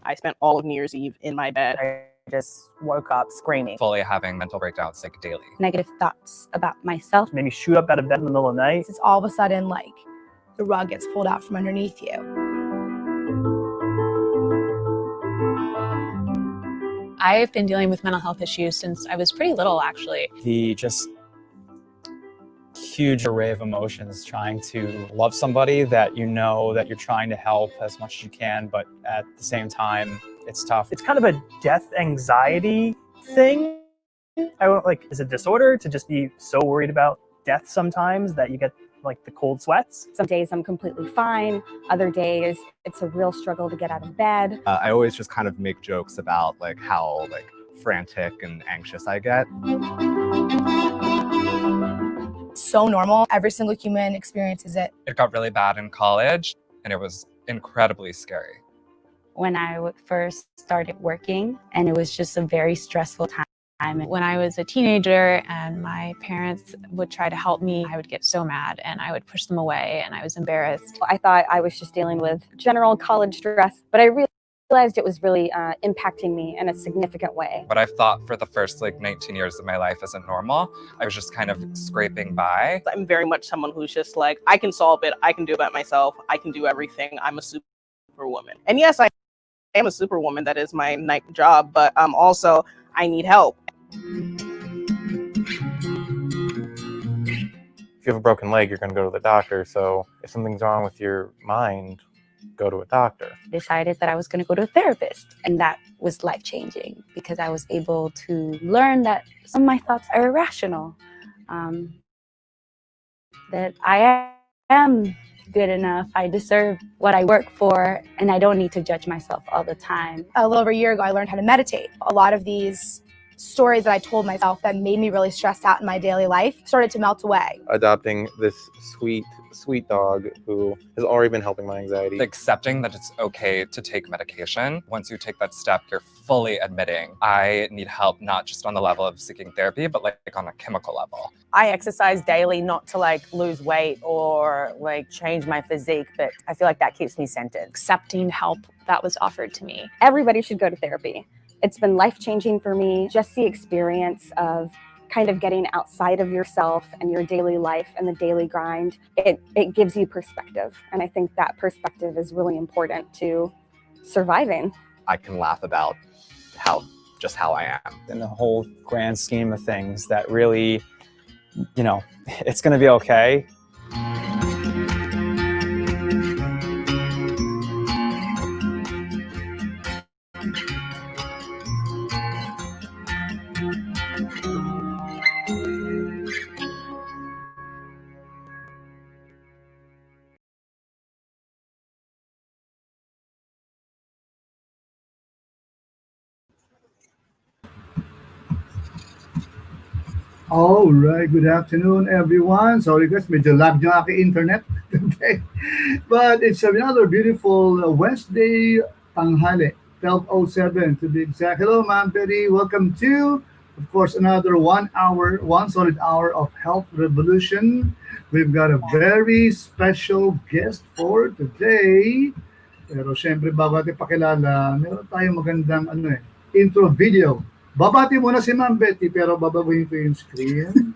I spent all of New Year's Eve in my bed. I just woke up screaming. Fully having mental breakdowns like daily. Negative thoughts about myself. Maybe shoot up out of bed in the middle of the night. It's all of a sudden like the rug gets pulled out from underneath you. I've been dealing with mental health issues since I was pretty little, actually. The just huge array of emotions, trying to love somebody that you know that you're trying to help as much as you can, but at the same time, it's tough. It's kind of a death anxiety thing. I don't like, is it a disorder to just be so worried about death sometimes that you get like the cold sweats? Some days I'm completely fine. Other days it's a real struggle to get out of bed. I always just kind of make jokes about like how like frantic and anxious I get. So normal. Every single human experiences it. It got really bad in college and it was incredibly scary. When I first started working, and it was just a very stressful time. When I was a teenager and my parents would try to help me, I would get so mad and I would push them away and I was embarrassed. I thought I was just dealing with general college stress, but I realized it was really impacting me in a significant way. What I've thought for the first like 19 years of my life isn't normal. I was just kind of scraping by. I'm very much someone who's just like, I can solve it. I can do it by myself. I can do everything. I'm a superwoman. And yes, I am a superwoman. That is my night job, but also I need help. If you have a broken leg, you're going to go to the doctor. So if something's wrong with your mind, go to a doctor. I decided that I was going to go to a therapist, and that was life-changing because I was able to learn that some of my thoughts are irrational, that I am good enough, I deserve what I work for, and I don't need to judge myself all the time. A little over a year ago, I learned how to meditate. A lot of these stories that I told myself that made me really stressed out in my daily life started to melt away. Adopting this sweet dog who has already been helping my anxiety. Accepting that it's okay to take medication. Once you take that step, you're fully admitting I need help, not just on the level of seeking therapy, but like on a chemical level. I exercise daily, not to like lose weight or like change my physique, but I feel like that keeps me centered. Accepting help that was offered to me. Everybody should go to therapy. It's been life-changing for me. Just the experience of kind of getting outside of yourself and your daily life and the daily grind, it gives you perspective. And I think that perspective is really important to surviving. I can laugh about how I am. In the whole grand scheme of things, that really, it's going to be okay. Alright, good afternoon everyone. Sorry guys, medyo lag yung aking internet today. But it's another beautiful Wednesday tanghali, 12:07 to be exact. Hello Ma'am Betty, welcome to, of course, another one solid hour of Health Revolution. We've got a very special guest for today. Pero syempre bago natin pakilala, meron tayong magandang intro video. Babati muna si Ma'am Betty, pero babaguhin ko yung screen.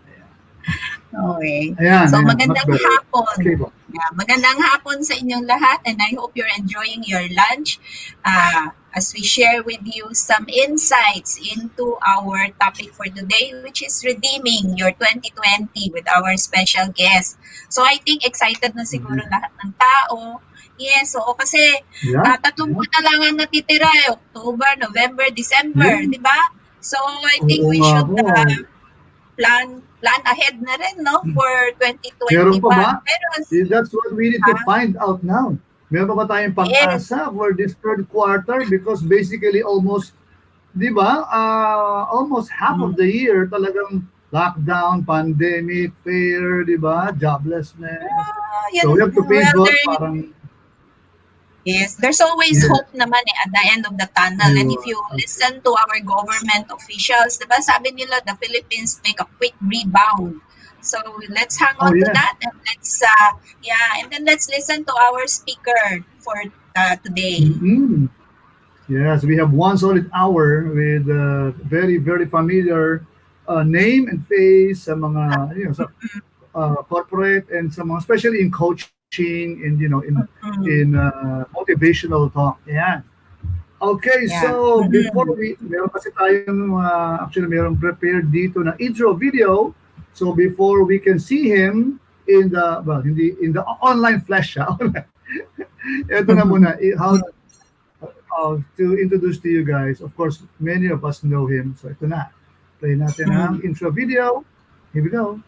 Okay. Ayan, so ayan, magandang hapon. Okay, yeah, magandang hapon sa inyong lahat, and I hope you're enjoying your lunch as we share with you some insights into our topic for today, which is redeeming your 2020 with our special guest. So I think excited na siguro lahat ng tao. Yes, oo, kasi tatlong buwan na lang ang natitira, October, November, December, di ba? So I think we should plan ahead na rin, no, for 2021. Meron pa ba? That's what we need to find out now. Meron pa ba tayong pag-asa for this third quarter? Because basically almost, di ba, almost half of the year talagang lockdown, pandemic, fear, di ba, joblessness. So we have to pay God parang... Yes, there's always hope naman at the end of the tunnel. And if you listen to our government officials, diba, sabi nila the Philippines make a quick rebound. So let's hang on to that, and let's and then let's listen to our speaker for today. Yes, we have one solid hour with very, very familiar name and face sa mga, sa corporate and sa mga, especially in coaching and, in motivational talk. Yeah. Okay, Yeah. so before meron kasi tayong, actually meron prepared dito na intro video. So before we can see him in the, well, hindi, in the online flash, ito na muna, how to introduce to you guys. Of course, many of us know him. So ito na. Play natin ang intro video. Here we go.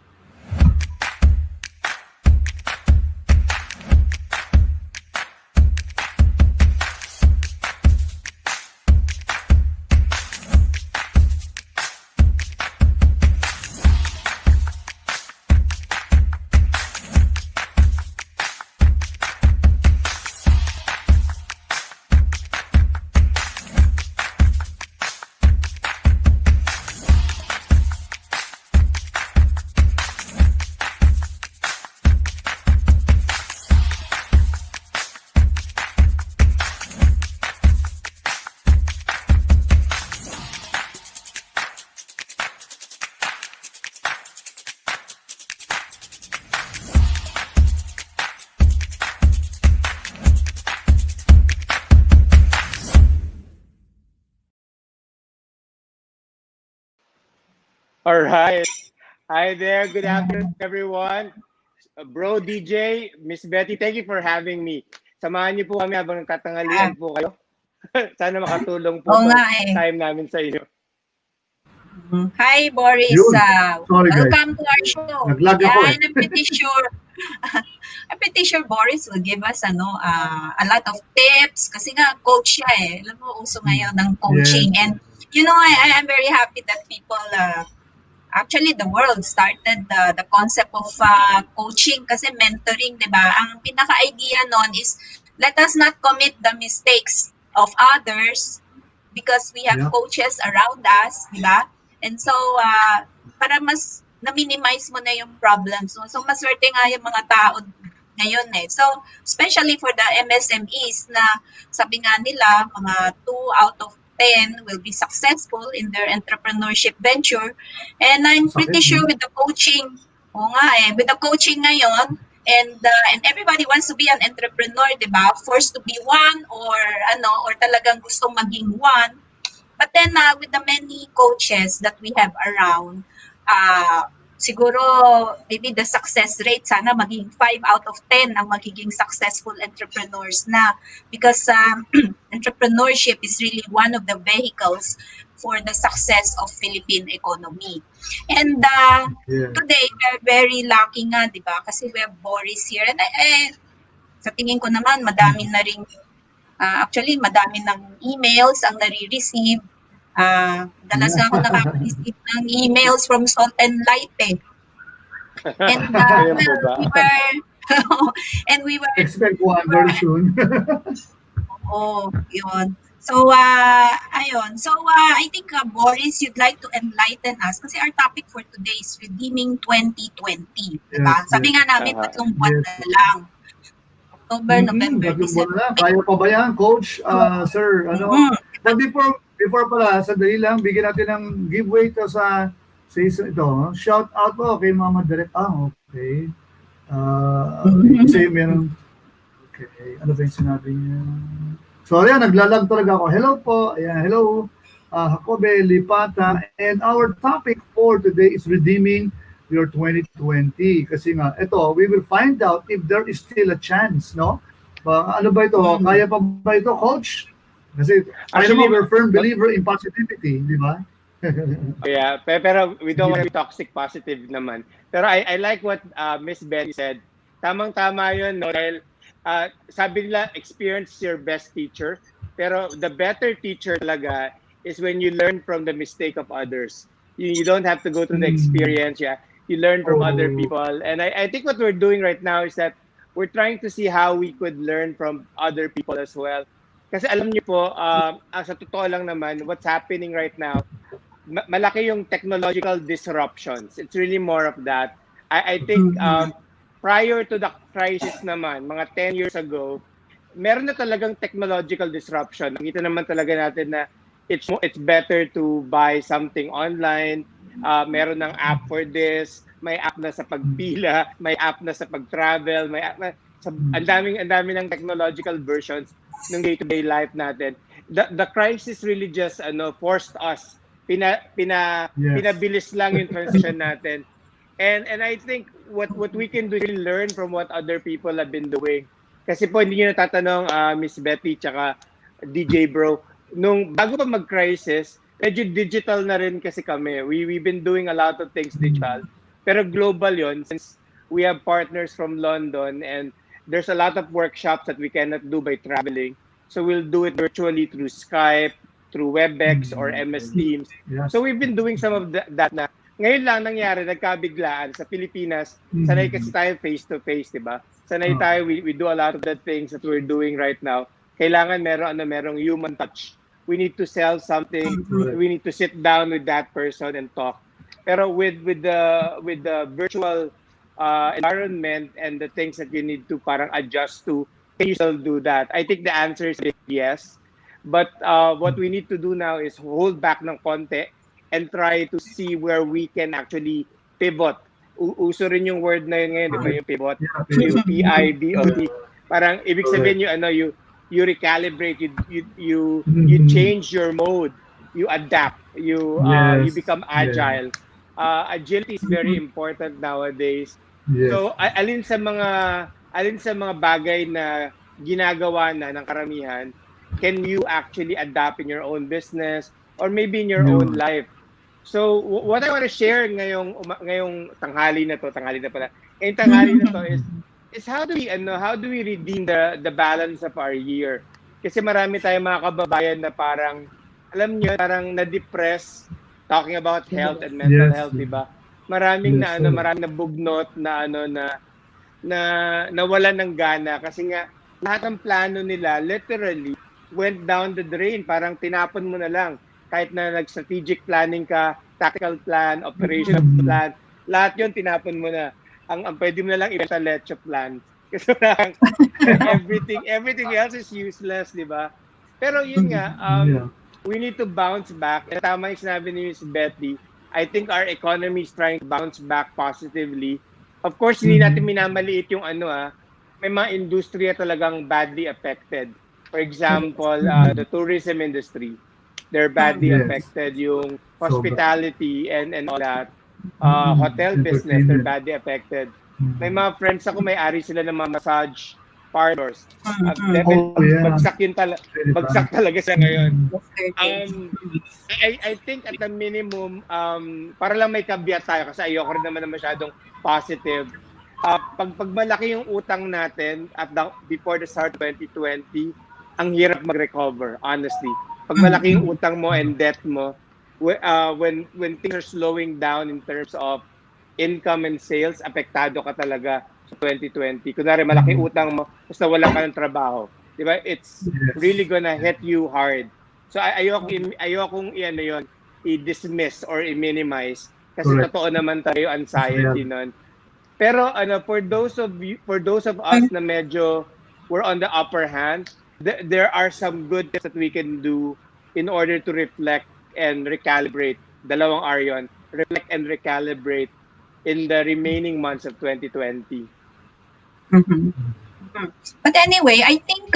All right. Hi there. Good afternoon, everyone. Bro DJ, Miss Betty, thank you for having me. Samahan niyo po kami habang nagtatangalian po kayo. Sana makatulong po time namin sa inyo. Hi, Boris. Sorry, Welcome to our show. Naglag ako And I'm pretty sure Boris will give us a lot of tips kasi nga coach siya eh. Alam mo, uso ngayon ng coaching. Yeah. And I am very happy that people actually the world started the concept of coaching kasi mentoring, 'di ba? Ang pinaka-idea nun is let us not commit the mistakes of others because we have coaches around us, 'di ba? And so para mas na-minimize mo na yung problems. So maswerte nga yung mga tao ngayon eh. So especially for the MSMEs na sabi nga nila mga 2 out of 10 will be successful in their entrepreneurship venture. And I'm pretty sure with the coaching, with the coaching ngayon, and everybody wants to be an entrepreneur, di ba? Forced to be one or talagang gusto maging one. But then with the many coaches that we have around, siguro maybe the success rate sana maging 5 out of 10 ang magiging successful entrepreneurs na because entrepreneurship is really one of the vehicles for the success of Philippine economy. And today we're very lucky nga, di ba? Kasi we have Boris here. And sa tingin ko naman madami na ring actually madami ng emails ang nare-receive. Dalas nga ako nakaka-receive ng emails from Salt and Light eh. And we were expect one very soon. Yun. So ayun. So I think Boris, you'd like to enlighten us kasi our topic for today is redeeming 2020, diba? Sabi nga namin 3 buwan na lang. October, November, December. Kaya pa ba yan, Coach? Sir, But before pala, sandali lang, bigyan natin ng giveaway to sa season ito. Shout out po kay Mama Direct. Okay. Kasi meron, okay, ano ba yung sinabi niya? So, ayan, naglalag talaga ako. Hello po. Ayan, hello. Jacobe Lipata. And our topic for today is redeeming your 2020. Kasi nga, ito, we will find out if there is still a chance, no? Ano ba ito? Kaya pa ba ito, Coach? Kasi actually, we're firm believer in positivity, di ba? Yeah, pero we don't want to be toxic positive naman. Pero I like what Miss Betty said. Tamang-tama yun, no? Dahil sabi nila, experience your best teacher. Pero the better teacher talaga is when you learn from the mistake of others. You don't have to go through the experience, you learn from other people. And I think what we're doing right now is that we're trying to see how we could learn from other people as well. Kasi alam niyo po, sa totoo lang naman, what's happening right now, malaki yung technological disruptions. It's really more of that. I think prior to the crisis naman, mga 10 years ago, meron na talagang technological disruption. Nakita naman talaga natin na it's better to buy something online. Meron ng app for this, may app na sa pagpila, may app na sa pag-travel, may app na ang daming ng technological versions ng day-to-day life natin. The crisis really just forced us. Pinabilis lang yung transition natin. And I think what we can do is really learn from what other people have been doing. Kasi po hindi niyo natatanong Miss Betty tsaka DJ Bro, nung bago pa mag-crisis, medyo digital na rin kasi kami. We've been doing a lot of things digital. Pero global yon, since we have partners from London and there's a lot of workshops that we cannot do by traveling. So we'll do it virtually through Skype, through WebEx or MS Teams. So we've been doing some of that na. Ngayon lang nangyari, nagkabiglaan sa Pilipinas. Sanay kasi tayo face-to-face, di ba? Sanay tayo, we do a lot of the things that we're doing right now. Kailangan merong human touch. We need to sell something. We need to sit down with that person and talk. Pero with the virtual environment and the things that you need to parang adjust to, can you still do that? I think the answer is yes. But what we need to do now is hold back ng konti and try to see where we can actually pivot. Uso rin yung word na yun ngayon, di ba? Yung pivot. Yung PIVOT. Parang ibig sabihin you recalibrate, you change your mode, you adapt, you become agile. Agility is very important nowadays. So alin sa mga bagay na ginagawa na ng karamihan can you actually adapt in your own business or maybe in your own life? So what I want to share ngayong tanghali na pala. Ngayong tanghali na to is how do we redeem the balance of our year? Kasi marami tayong mga kababayan na parang alam niyo parang na-depress talking about health and mental health, di ba? Maraming maraming nabugnot na nawalan ng gana kasi nga lahat ng plano nila literally went down the drain. Parang tinapon mo na lang. Kahit na nag-strategic planning ka, tactical plan, operational plan, lahat yun tinapon mo na. Ang pwede mo na lang ibenta leche plan. Kasi parang everything else is useless, di ba? Pero yun nga, we need to bounce back. And tama yung sinabi ni Miss Betty, I think our economy is trying to bounce back positively. Of course, hindi natin minamaliit yung may mga industriya talagang badly affected. For example, the tourism industry. They're badly affected. Yung hospitality and all that. Hotel business, they're badly affected. May mga friends ako, may-ari sila ng mga massage parlors. Bagsak talaga sa ngayon. I think at the minimum, para lang may caveat tayo kasi ayoko rin naman na masyadong positive. Pag malaki yung utang natin before the start of 2020, ang hirap mag-recover, honestly. Pag malaki yung utang mo and debt mo, when things are slowing down in terms of income and sales, apektado ka talaga sa 2020. Kunwari, malaki utang mo, tapos nawala ka ng trabaho. Di ba? It's really gonna hit you hard. So ayokong i-dismiss or i-minimize kasi totoo naman tayo anxiety nun. Pero for those of us na medyo we're on the upper hand, there are some good things that we can do in order to reflect and recalibrate. Dalawang R yun. Reflect and recalibrate in the remaining months of 2020. But anyway, I think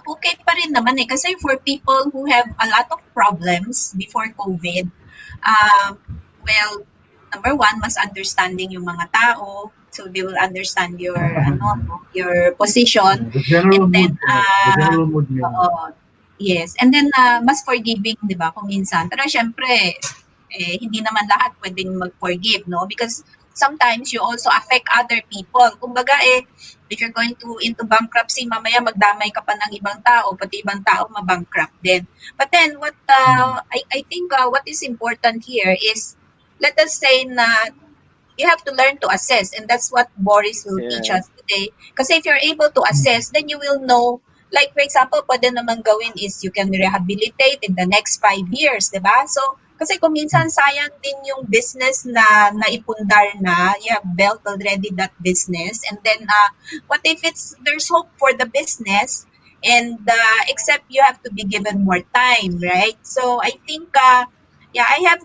okay pa rin naman kasi for people who have a lot of problems before COVID, well, number one, mas understanding yung mga tao. So they will understand your position. And then yes, and then mas forgiving, 'di ba, kung minsan. Pero syempre hindi naman lahat pwedeng mag-forgive, no? Because sometimes you also affect other people. Kumbaga if you're going into bankruptcy, mamaya magdamay ka pa ng ibang tao, pati ibang tao mabankrupt din. But then what I think what is important here is, let us say na you have to learn to assess, and that's what Boris will teach us today. Kasi if you're able to assess, then you will know, like for example, pwede naman gawin is you can rehabilitate in the next 5 years, di ba? So, kasi kung minsan sayang din yung business na naipundar na, you have built already that business, and then what if there's hope for the business, And except you have to be given more time, right? So I think, yeah, I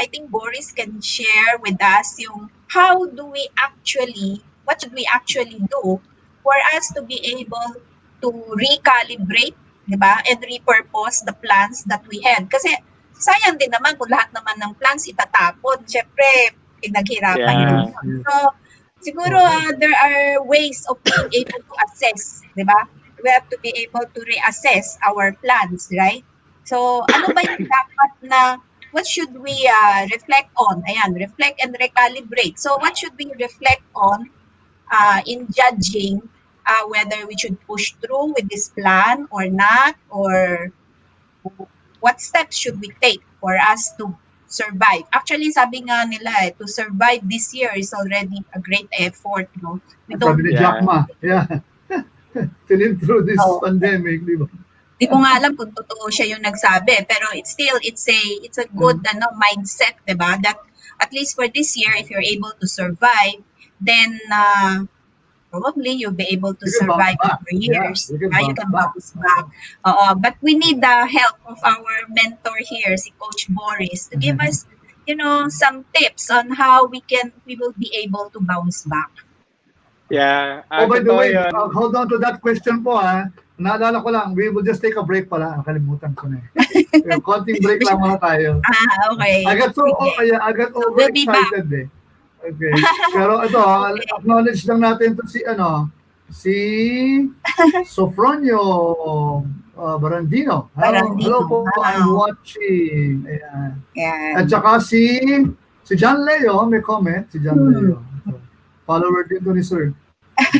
think Boris can share with us yung how do we actually, what should we actually do for us to be able to recalibrate, di ba? And repurpose the plans that we had. Kasi sayang din naman kung lahat naman ng plans itatapon. Siyempre, pinaghirapan yun. Yeah. So, siguro there are ways of being able to assess, di ba? We have to be able to reassess our plans, right? So, ano ba yung dapat na, what should we reflect on? Ayan, reflect and recalibrate. So, what should we reflect on in judging whether we should push through with this plan or not, or what steps should we take for us to survive? Actually, sabi nga nila, to survive this year is already a great effort, no? We don't, Sabi ni Jack Ma, yeah. To live through this pandemic, di ba? Di ko nga alam kung totoo siya yung nagsabi, pero it's a good mindset, 'di ba? That at least for this year, if you're able to survive, then probably you'll be able to survive for years. Yeah, You can bounce back. But we need the help of our mentor here, si Coach Boris, to give us, some tips on how we will be able to bounce back. Yeah. By the way, hold on to that question po Naalala ko lang, we will just take a break pala. Nakalimutan ko na konting break lang muna tayo. Okay. I got overexcited Okay. Pero ito, acknowledge lang natin to si Sofronio Barandino. Hello po, I'm watching. Ayan. Yeah. At saka si John Leo, may comment, si John Leo. Follower din to ni Sir.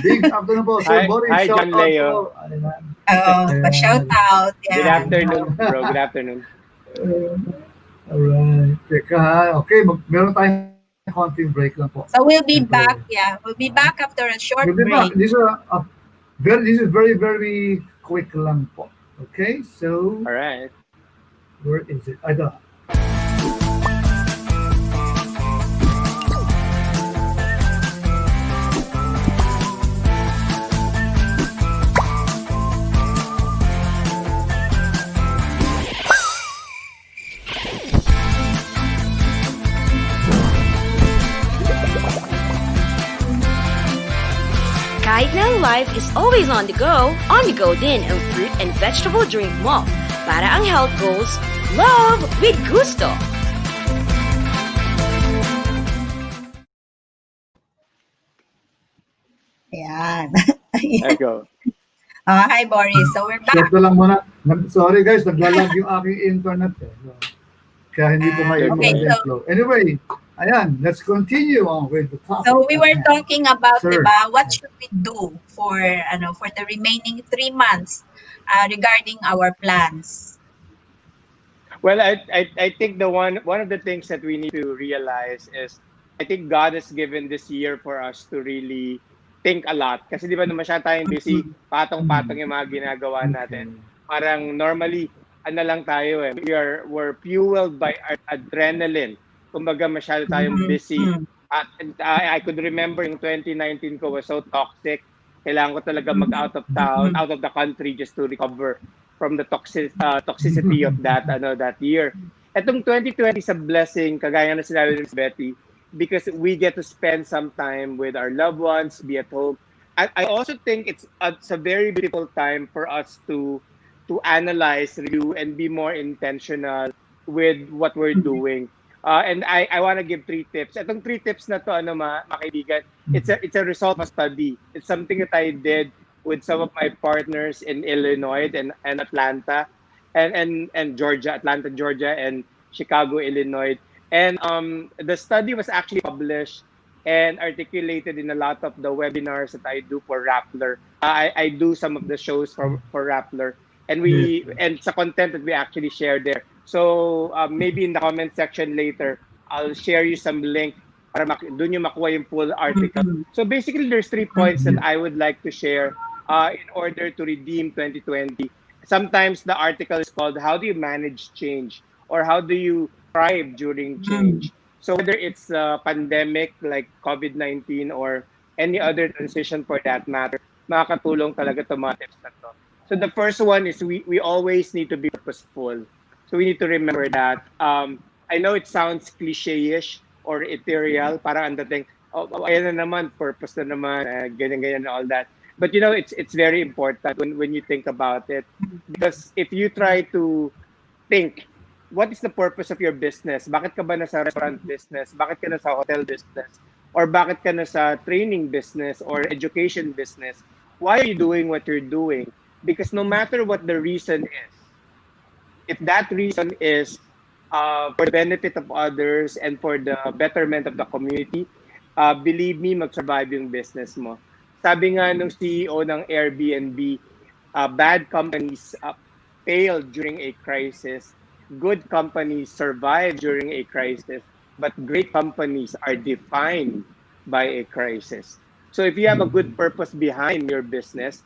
Big afternoon po, Sir Boris. Hi, John Leo. Pa-shout out. Yeah. Good afternoon, bro. Good afternoon. Alright. Teka, okay, meron tayong konting break lang po. So we'll be back, We'll be back after a short We'll be break. back. This is very, very quick lang po. Okay, so... Alright. Where is it? I don't... Kahit na ang life is always on the go din ang fruit and vegetable drink mo para ang health goals, love with gusto. Ayan. There you go. Hi, Boris. So we're back. Check lang muna. Sorry guys, naglalag yung aking internet. Kaya hindi ko flow. Anyway, ayan, let's continue on with the topic. So we were talking about, diba, what should we do for the remaining 3 months regarding our plans? Well, I think one of the things that we need to realize is, I think God has given this year for us to really think a lot. Kasi di ba naman siya tayong busy, patong-patong yung mga ginagawa natin. Parang normally, lang tayo we're fueled by our adrenaline. Kumbaga masyado tayong busy. At I could remember yung 2019 ko was so toxic. Kailangan ko talaga mag-out of town, out of the country just to recover from the toxicity of that year. Etong 2020 is a blessing, kagaya na sinabi ni Betty, because we get to spend some time with our loved ones, be at home. I also think it's a very beautiful time for us to analyze, review, and be more intentional with what we're doing. And I want to give 3 tips. Itong 3 tips na to, mga kaibigan, it's a result of study. It's something that I did with some of my partners in Illinois and Atlanta, and Georgia, Atlanta, Georgia, and Chicago, Illinois. And the study was actually published and articulated in a lot of the webinars that I do for Rappler. I do some of the shows for Rappler. And sa content that we actually share there. So maybe in the comment section later, I'll share you some link para doon yung makuha yung full article. So basically, there's 3 points that I would like to share in order to redeem 2020. Sometimes the article is called "How do you manage change?" or "How do you thrive during change?" So whether it's a pandemic like COVID-19 or any other transition for that matter, makakatulong talaga itong mga tips na to. So the first one is we always need to be purposeful. So we need to remember that. I know it sounds cliche-ish or ethereal, parang ang dating, ayan na naman, purpose na naman, ganyan, and all that. But it's very important when you think about it. Because if you try to think, what is the purpose of your business? Bakit ka ba nasa restaurant business? Bakit ka nasa hotel business? Or bakit ka nasa training business or education business? Why are you doing what you're doing? Because no matter what the reason is, if that reason is for the benefit of others and for the betterment of the community, believe me, mag-survive yung business mo. Sabi nga ng CEO ng Airbnb, bad companies fail during a crisis, good companies survive during a crisis, but great companies are defined by a crisis. So if you have a good purpose behind your business,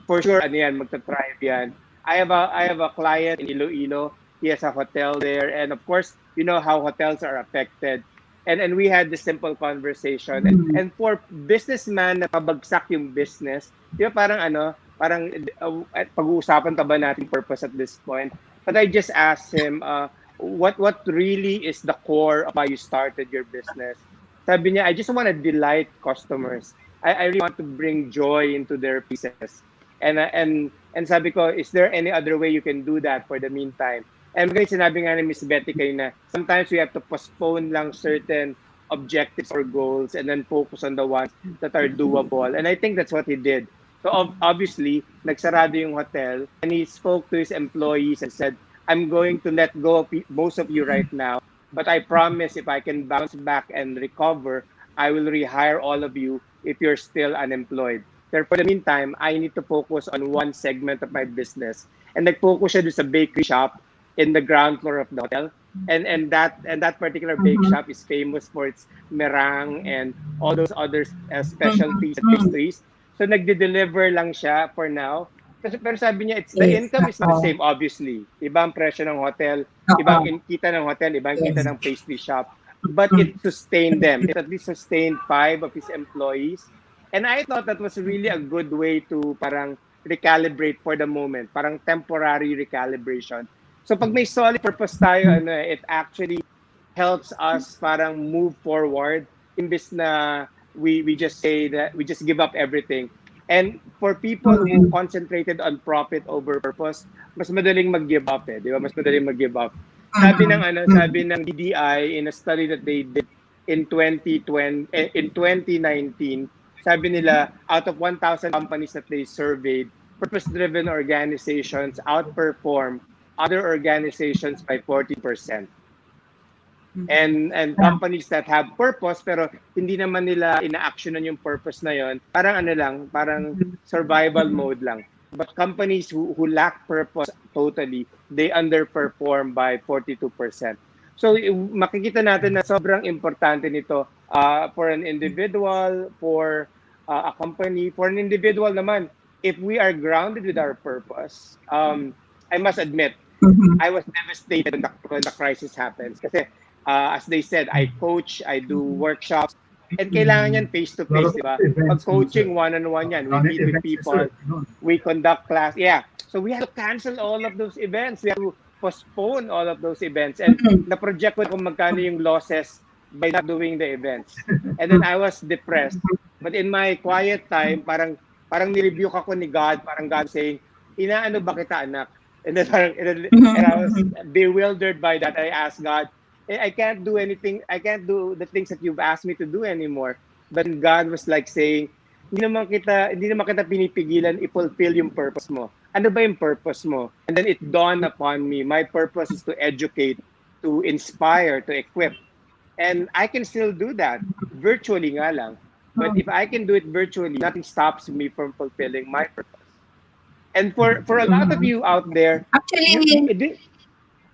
for sure, magta-thrive yan. I have a client in Iloilo. He has a hotel there, and of course, you know how hotels are affected. And we had this simple conversation. And for businessman na pabagsak yung business, parang pag-uusapan pa ba natin purpose at this point? But I just asked him, what really is the core of why you started your business? Sabi niya, I just want to delight customers. I really want to bring joy into their pieces. And sabi ko, is there any other way you can do that for the meantime? And guys, sinabi nga ni Miss Betty kayo na sometimes we have to postpone lang certain objectives or goals and then focus on the ones that are doable. And I think that's what he did. So obviously, nagsarado yung hotel and he spoke to his employees and said, I'm going to let go of most of you right now, but I promise if I can bounce back and recover, I will rehire all of you if you're still unemployed. For the meantime, I need to focus on one segment of my business. And nag-focus siya doon sa bakery shop in the ground floor of the hotel. And that particular bake shop is famous for its meringue and all those other specialties and pastries. So nagde-deliver lang siya for now. Pero sabi niya, the income is not the same, obviously. Iba ang presyo ng hotel, iba ang kita ng hotel, iba ang kita ng pastry shop. But it sustained them. It at least sustained 5 of his employees. And I thought that was really a good way to parang recalibrate for the moment. Parang temporary recalibration. So pag may solid purpose tayo, it actually helps us parang move forward imbis na we just say that we just give up everything. And for people who concentrated on profit over purpose, mas madaling mag-give up di ba? Mas madaling mag-give up. Sabi ng DDI in a study that they did in 2019, sabi nila out of 1,000 companies that they surveyed, purpose-driven organizations outperform other organizations by 40%. And companies that have purpose pero hindi naman nila ina-actionan yung purpose na yon, parang parang survival mode lang. But companies who lack purpose totally, they underperform by 42%. So makikita natin na sobrang importante nito for an individual, for a company. For an individual naman, if we are grounded with our purpose, I must admit, I was devastated when the crisis happens. Kasi as they said, I coach, I do workshops, and kailangan yan face-to-face, di ba? Pag-coaching, one-on-one yan. We meet with people, we conduct class. Yeah. So we have to cancel all of those events. We have to postpone all of those events. And na-project ko kung magkano yung losses by not doing the events. And then I was depressed. But in my quiet time, parang nirebuke ako ni God, parang God saying, inaano ba kita, anak? And then and I was bewildered by that. I asked God, I can't do anything. I can't do the things that you've asked me to do anymore. But God was like saying, hindi naman kita pinipigilan i-fulfill yung purpose mo. Ano ba yung purpose mo? And then it dawned upon me, my purpose is to educate, to inspire, to equip. And I can still do that virtually nga lang. But if I can do it virtually, nothing stops me from fulfilling my purpose. And for a lot of you out there, actually,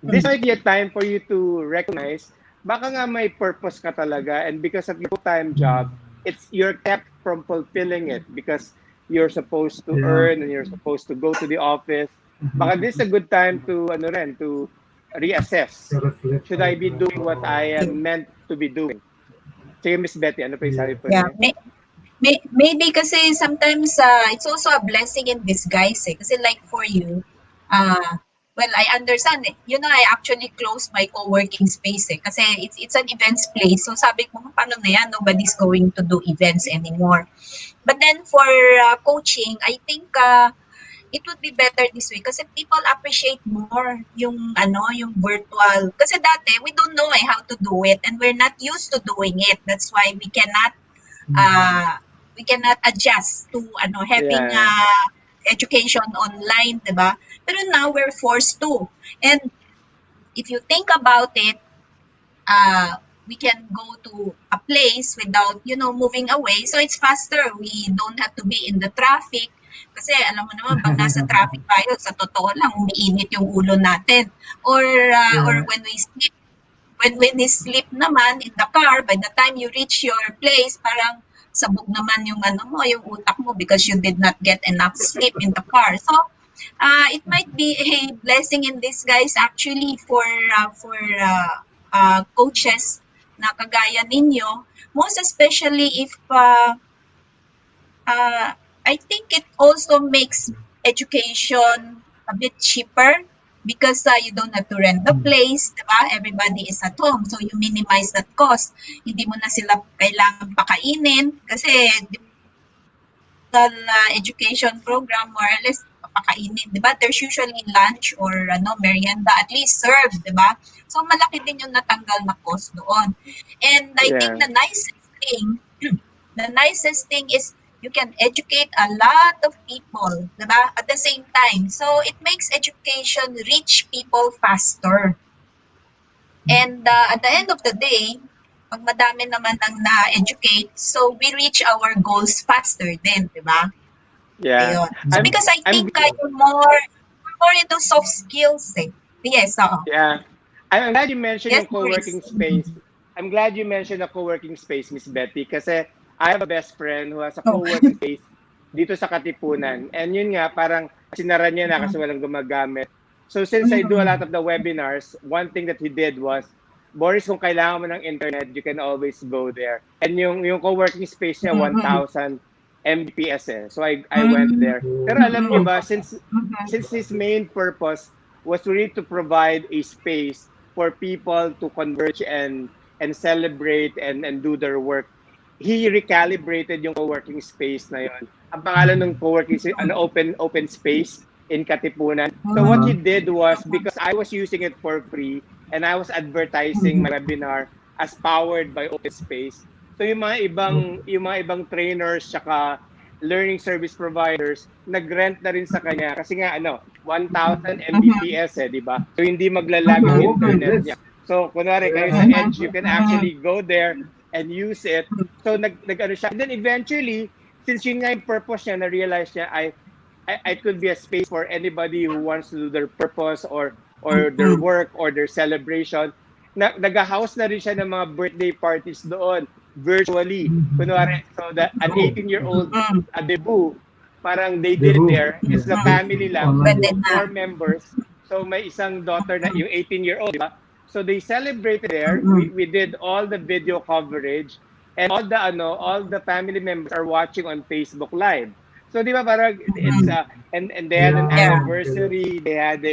this might be a time for you to recognize, baka nga may purpose ka talaga, and because of your full-time job, you're kept from fulfilling it because you're supposed to earn and you're supposed to go to the office. Baka this is a good time to to reassess. Should I be doing what I am meant to be doing? Sige, Miss Betty, ano pa yung sabi po niya? Maybe kasi sometimes it's also a blessing in disguise eh. Kasi like for you, well, I understand eh. You know, I actually closed my co-working space eh. Kasi it's an events place. So sabi ko, paano na yan? Nobody's going to do events anymore. But then for coaching, I think it would be better this way kasi people appreciate more yung virtual. Kasi dati, we don't know how to do it and we're not used to doing it. That's why we cannot adjust to having Yeah. education online, 'di ba? Pero now we're forced to. And if you think about it, we can go to a place without, moving away. So it's faster. We don't have to be in the traffic. Kasi alam mo naman, pag nasa traffic tayo, sa totoo lang, umiinit yung ulo natin. Or when we sleep, when we sleep naman in the car, by the time you reach your place, parang sabog naman yung yung utak mo because you did not get enough sleep in the car. So, it might be a blessing in disguise actually for coaches na kagaya ninyo, most especially if I think it also makes education a bit cheaper because you don't have to rent the place, diba? Everybody is at home, so you minimize that cost. Hindi mo na sila kailangan pakainin kasi education program more or less papakainin, 'di ba? There's usually lunch or merienda at least served, 'di ba? So malaki din yung natanggal na cost doon. And I think Yeah. the nicest thing is you can educate a lot of people, 'di ba? At the same time. So it makes education reach people faster. And at the end of the day, pag madami naman ang na-educate, so we reach our goals faster din, di ba? Yeah. Ayun. So because I think you're more into soft skills eh. Yes, oo. Yeah. I'm glad you mentioned Yes, yung co-working space. I'm glad you mentioned the co-working space, Miss Betty, kasi I have a best friend who has a co-working space dito sa Katipunan. And yun nga, parang sinara niya na kasi walang gumagamit. So since I do a lot of the webinars, one thing that he did was, Boris, kung kailangan mo ng internet, you can always go there. And yung co-working space niya, 1,000 Mbps eh. So I went there. Pero alam niyo ba, since his main purpose was really to provide a space for people to converge and celebrate and do their work, he recalibrated yung co-working space na yon. Ang pangalan ng co-working space, open space in Katipunan. So what he did was, because I was using it for free and I was advertising my webinar as powered by open space. So yung mga ibang trainers tsaka learning service providers nag-rent na rin sa kanya kasi nga 1,000 Mbps di ba? So hindi maglalag yung internet niya. So kunwari kayo sa Edge, you can actually go there and use it. So nag-ano siya. And then eventually, since yun nga yung purpose niya, na-realize niya, I could be a space for anybody who wants to do their purpose or their work or their celebration. Nag-house na rin siya ng mga birthday parties doon virtually. Kunwari, so that an 18-year-old debut, parang they did it there. It's the family lang, 4 members. So may isang daughter na yung 18-year-old, diba? So they celebrated there. We did all the video coverage and all the family members are watching on Facebook Live. So di ba parang it's and they had an anniversary, they had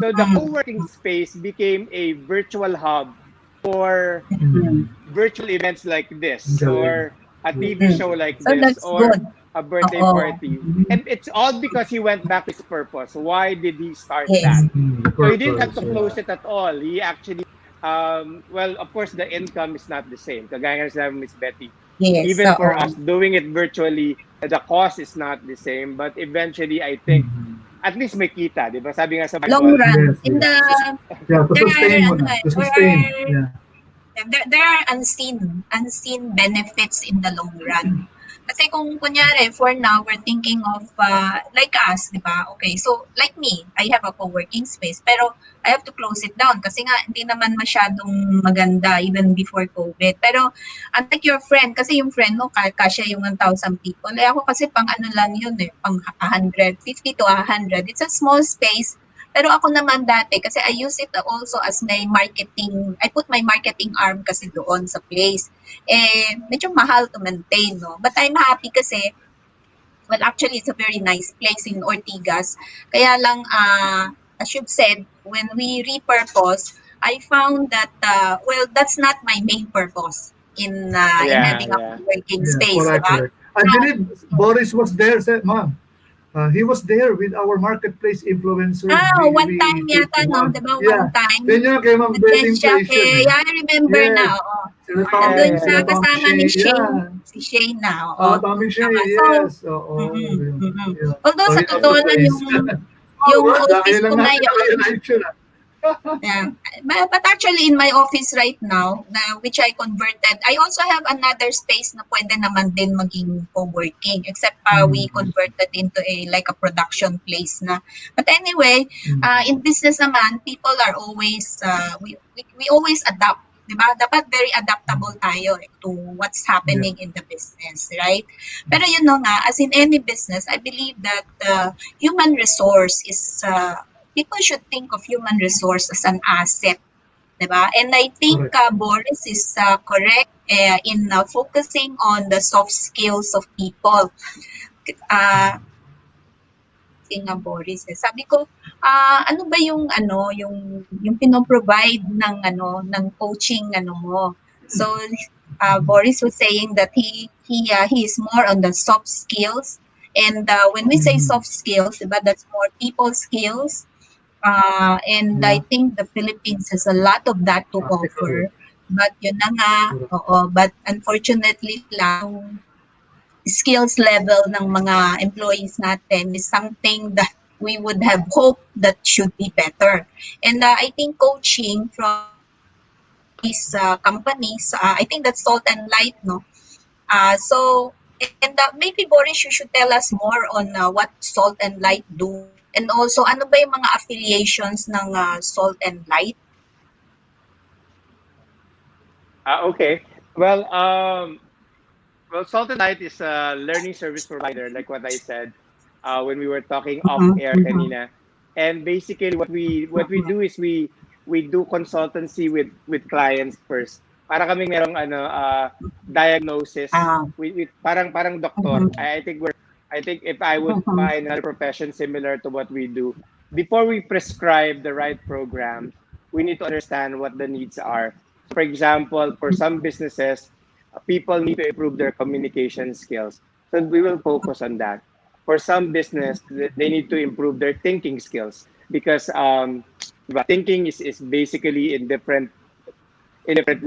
so the co-working space became a virtual hub for virtual events like this or a TV show like this or a birthday party. And it's all because he went back to his purpose. Why did he start that? So he didn't have to close it at all. He actually well, of course the income is not the same. Kagaya nga sinabi Miss Betty. Yes, Even for us doing it virtually, the cost is not the same. But eventually, I think at least may kita, di ba? Sabi nga sa long run. In the there are unseen benefits in the long run. Kasi kung kunyari, for now, we're thinking of, like us, di ba? Okay, so like me, I have a co-working space, pero I have to close it down kasi nga hindi naman masyadong maganda even before COVID. Pero unlike your friend, kasi yung friend mo, kasya yung 1,000 people. Ako kasi pang ano lang yun pang 150 to 100. It's a small space, Pero ako naman dati, kasi I use it also as my marketing, I put my marketing arm kasi doon sa place. Medyo mahal to maintain, no? But I'm happy kasi, well, actually, it's a very nice place in Ortigas. Kaya lang, as you've said, when we repurpose, I found that, well, that's not my main purpose in having a working space. Correct. I believe Boris was there, ma'am. He was there with our marketplace influencers. One time yata, no? Diba? One time. Then yun kay Ma'am Bell Inflation. Yeah, I remember now. Nandun siya, kasama ni Shane. Si Shane na. Tommy Shane, yes. Although sa totoo lang yung office ko na yun. Yeah. But actually, in my office right now, which I converted, I also have another space na pwede naman din maging co-working, except we converted into a production place na. But anyway, in business naman, people are always, we always adapt. Diba? Dapat very adaptable tayo to what's happening in the business, right? Pero yun know nga, as in any business, I believe that human resource is people should think of human resource as an asset, diba? And I think Boris is correct in focusing on the soft skills of people. Boris, sabi ko, ano ba yung pinoprovide ng coaching mo? So Boris was saying that he is more on the soft skills, and when we say soft skills, diba, that's more people skills. And I think the Philippines has a lot of that to offer. But yun na nga, but unfortunately lang, skills level ng mga employees natin is something that we would have hoped that should be better. And I think coaching from these companies, I think that's Salt and Light, no? So, and maybe Boris, you should tell us more on what Salt and Light do. And also, ano ba yung mga affiliations ng Salt and Light? Okay. Well, Salt and Light is a learning service provider, like what I said when we were talking off air kanina. And basically, what we do is we do consultancy with clients first. Para kaming merong diagnosis. We parang doktor. I think if I would find another profession similar to what we do, before we prescribe the right program, we need to understand what the needs are. For example, for some businesses, people need to improve their communication skills. So we will focus on that. For some business, they need to improve their thinking skills, because thinking is basically in different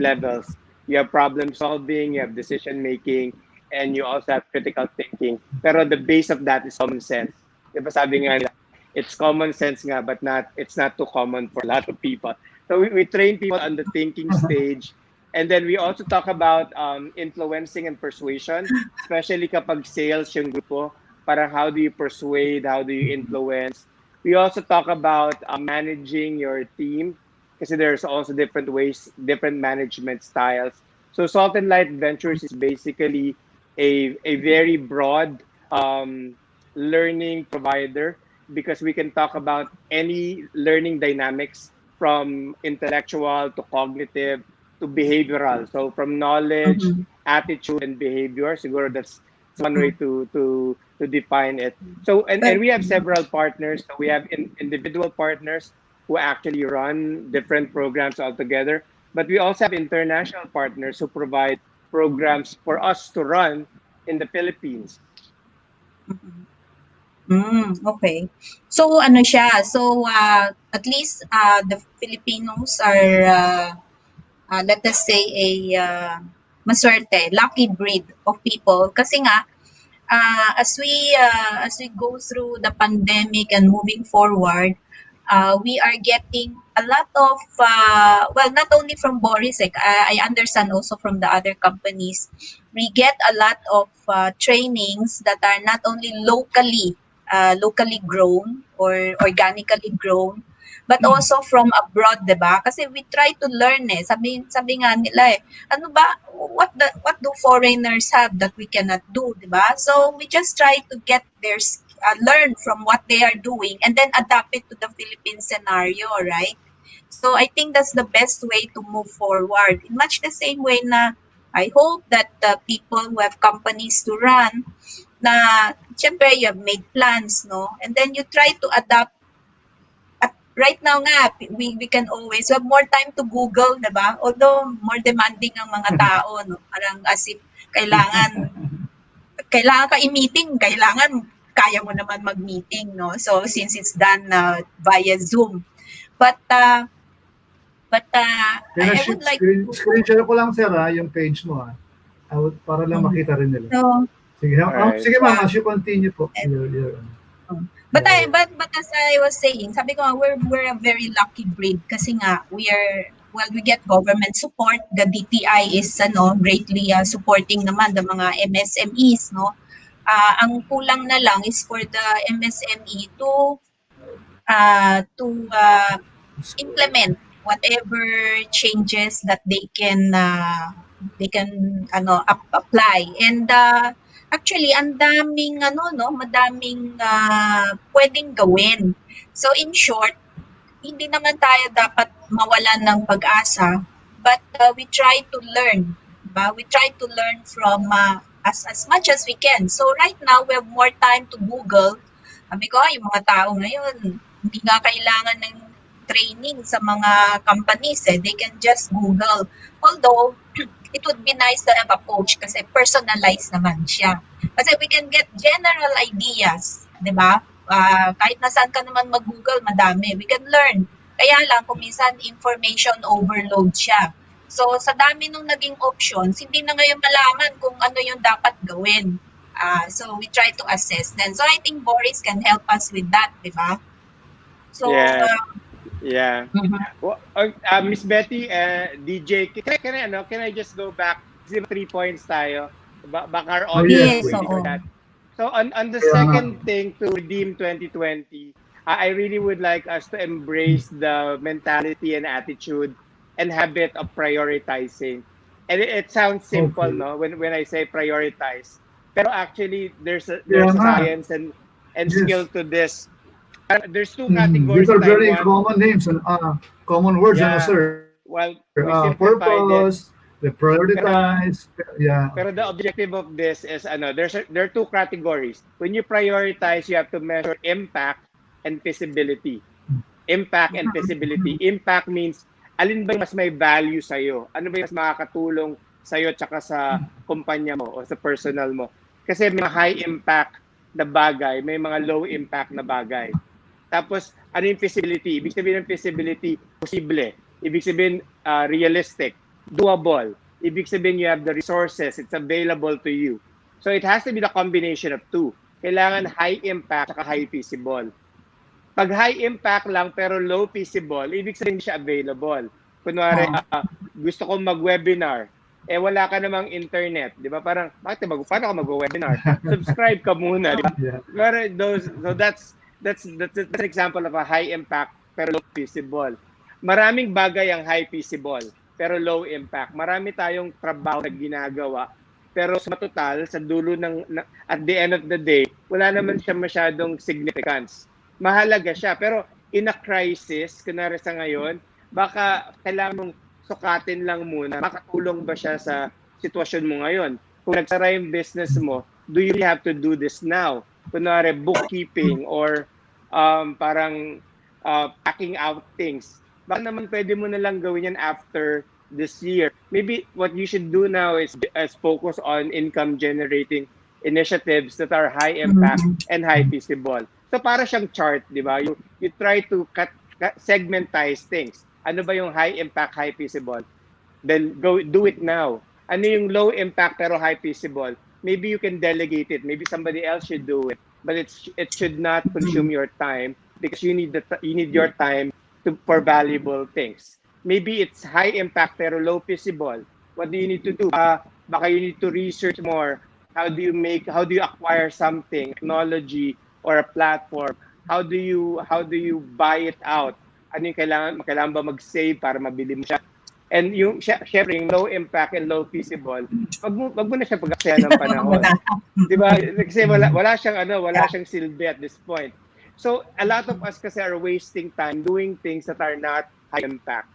levels. You have problem solving, you have decision making, and you also have critical thinking. Pero the base of that is common sense. Diba sabi nga nila, it's common sense nga, but it's not too common for a lot of people. So we train people on the thinking stage. And then we also talk about influencing and persuasion, especially kapag sales yung grupo. Para how do you persuade, how do you influence. We also talk about managing your team, kasi there's also different ways, different management styles. So Salt and Light Ventures is basically a very broad learning provider, because we can talk about any learning dynamics, from intellectual to cognitive to behavioral. So from knowledge, attitude, and behavior. Siguro that's one way to define it. So and we have several partners. So we have individual partners who actually run different programs altogether. But we also have international partners who provide programs for us to run in the Philippines. Okay. So ano siya? So at least the Filipinos are let us say a maswerte, lucky breed of people, kasi nga as we go through the pandemic and moving forward, we are getting a lot of well, not only from Boris, I understand also from the other companies, we get a lot of trainings that are not only locally grown or organically grown, but also from abroad, diba? Kasi we try to learn sabi nga nila ano ba, what do foreigners have that we cannot do, diba? So we just try to get learn from what they are doing and then adapt it to the Philippine scenario, right? So I think that's the best way to move forward. In much the same way na I hope that the people who have companies to run, na syempre you have made plans, no? And then you try to adapt. At right now nga, we can always have more time to Google, diba? Although more demanding ang mga tao, no? Parang as if kailangan ka i-meeting, kailangan kaya mo naman mag-meeting, no? So since it's done via Zoom. But I would like screen share ko lang, sir, yung page mo, para lang makita rin nila. So, sige, sige ma'am, as you continue po. But as I was saying, sabi ko we're a very lucky breed kasi nga we get government support. The DTI is greatly supporting naman the mga MSMEs, no. Ang kulang na lang is for the MSME to implement whatever changes that they can apply. And actually ang daming madaming pwedeng gawin. So in short, hindi naman tayo dapat mawalan ng pag-asa, but we try to learn, diba? We try to learn from as much as we can. So right now we have more time to Google. Sabi ko, yung mga tao ngayon, hindi nga kailangan ng training sa mga companies. They can just Google. Although, it would be nice to have a coach kasi personalized naman siya. Kasi we can get general ideas, di ba? Kahit nasaan ka naman mag-Google, madami. We can learn. Kaya lang, kung minsan information overload siya. So, sa dami nung naging options, hindi na ngayon malaman kung ano yung dapat gawin. So, we try to assess then. So, I think Boris can help us with that, di ba? So, yeah. Well, Miss Betty, DJ, can I just go back? 3 points tayo. Baka our audience waiting for that. So on the second thing to redeem 2020, I really would like us to embrace the mentality and attitude and habit of prioritizing. And it sounds simple, no? When I say prioritize, pero actually there's a science and skill to this. There's 2 categories. These are very common names and common words, sir. Well, purpose, the prioritize, Pero the objective of this is there are 2 categories. When you prioritize, you have to measure impact and feasibility. Impact and feasibility. Impact means alin ba yung mas may value sa'yo? Ano ba yung mas makakatulong sa'yo tsaka sa kumpanya mo o sa personal mo? Kasi may mga high impact na bagay, may mga low impact na bagay. Tapos, ano yung feasibility? Ibig sabihin ng feasibility, posible. Ibig sabihin, realistic, doable. Ibig sabihin, you have the resources, it's available to you. So, it has to be the combination of 2. Kailangan high impact at high feasible. Pag high impact lang pero low feasible, ibig sabihin siya available. Kunwari, gusto kong mag-webinar, wala ka namang internet, di ba? Parang, paano ka mag-webinar? Subscribe ka muna, di ba? So that's an example of a high impact pero low feasible. Maraming bagay ang high feasible pero low impact. Marami tayong trabaho na ginagawa pero sa total, sa dulo at the end of the day, wala naman siya masyadong significance. Mahalaga siya pero in a crisis, kunwari sa ngayon, baka kailangan mong sukatin lang muna, makatulong ba siya sa sitwasyon mo ngayon? Kung nagsara yung business mo, do you really have to do this now? Kunwari, bookkeeping or parang packing out things. Baka naman pwede mo na lang gawin yan after this year. Maybe what you should do now is focus on income-generating initiatives that are high impact and high feasible. So para siyang chart, di ba? You try to segmentize things. Ano ba yung high impact, high feasible? Then go do it now. Ano yung low impact pero high feasible? Maybe you can delegate it. Maybe somebody else should do it. But it should not consume your time because you need your time for valuable things. Maybe it's high impact pero low feasible. What do you need to do? Baka you need to research more. How do you acquire something, technology or a platform? How do you buy it out? Ano yung kailangan ba mag-save para mabili mo siya? And yung syempre yung low impact and low feasible, wag mo na siya pag-aksaya ng panahon. 'Di ba? Kasi wala siyang silbi at this point. So a lot of us kasi are wasting time doing things that are not high impact.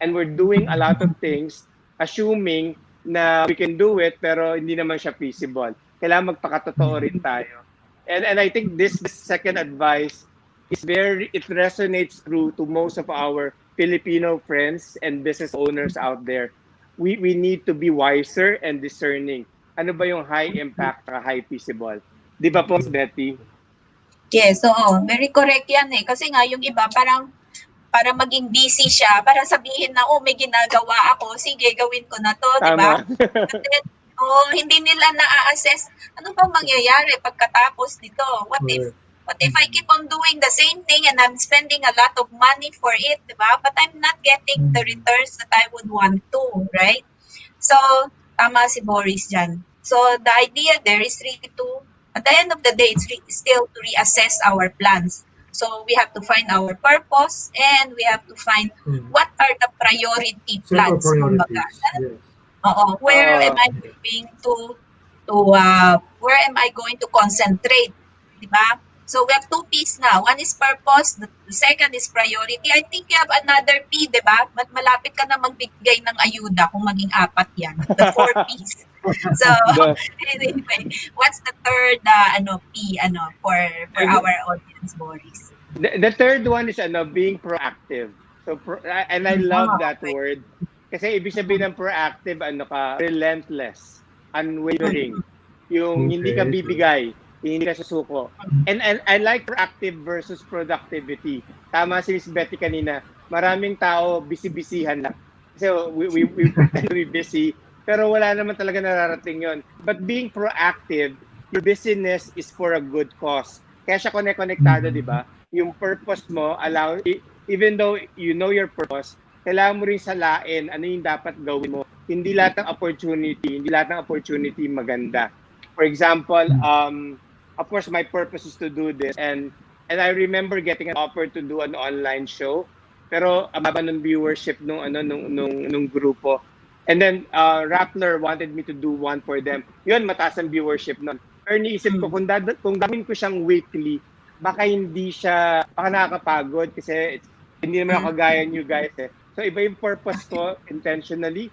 And we're doing a lot of things assuming na we can do it pero hindi naman siya feasible. Kailangan magpakatotoo rin tayo. And I think this second advice is it resonates through to most of our Filipino friends and business owners out there. We need to be wiser and discerning. Ano ba yung high impact at high feasible? Di ba po, Ms. Betty? Yes, oo. Very correct yan eh. Kasi nga yung iba parang para maging busy siya, para sabihin na, may ginagawa ako, sige, gawin ko na to, di ba? Hindi nila na-assess, ano bang mangyayari pagkatapos nito? What if I keep on doing the same thing and I'm spending a lot of money for it, di ba? But I'm not getting the returns that I would want to, right? So, tama si Boris dyan. So, the idea there is really to, at the end of the day, it's still to reassess our plans. So we have to find our purpose and we have to find what are the priority plans. Where am I going to where am I going to concentrate? Diba? So we have 2 P's now. One is purpose, the second is priority. I think you have another P, diba? Malapit ka na magbigay ng ayuda kung maging 4 yan. The 4 P's. So anyway, what's the third P for our audience, Boris? The third one is being proactive. So and I love that word kasi ibig sabihin ng proactive relentless, unwavering. Yung hindi ka bibigay, hindi ka susuko. And I like proactive versus productivity. Tama si Miss Betty kanina. Maraming tao busy-busyhan lang. Kasi we busy pero wala naman talaga nararating yon. But being proactive, your busyness is for a good cause. Kaya siya konektado, di ba? Yung purpose mo, even though you know your purpose, kailangan mo rin salain ano yung dapat gawin mo. Hindi lahat ng opportunity maganda. For example, of course, my purpose is to do this. And I remember getting an offer to do an online show. Pero ababa ng viewership nung grupo. And then Rappler wanted me to do one for them. Yun, mataas ang viewership nun. Pero niisip ko, kung gawin ko siyang weekly, baka nakakapagod kasi hindi naman ako kagaya nyo guys eh. So iba yung purpose ko intentionally.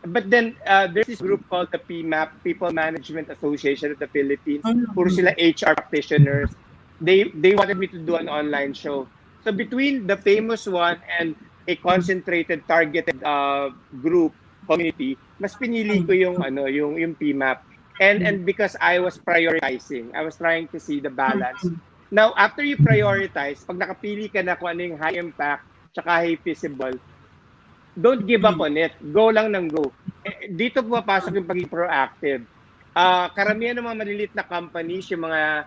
But then there's this group called the PMAP, People Management Association of the Philippines. Puro sila HR practitioners. They wanted me to do an online show. So between the famous one and a concentrated, targeted group, community, mas pinili ko yung PMAP. And because I was prioritizing, I was trying to see the balance. Now, after you prioritize, pag nakapili ka na kung ano yung high impact tsaka high feasible, don't give up on it. Go lang ng go. Dito pumapasok yung pagiging proactive. Karamihan ng mga maliliit na companies, yung mga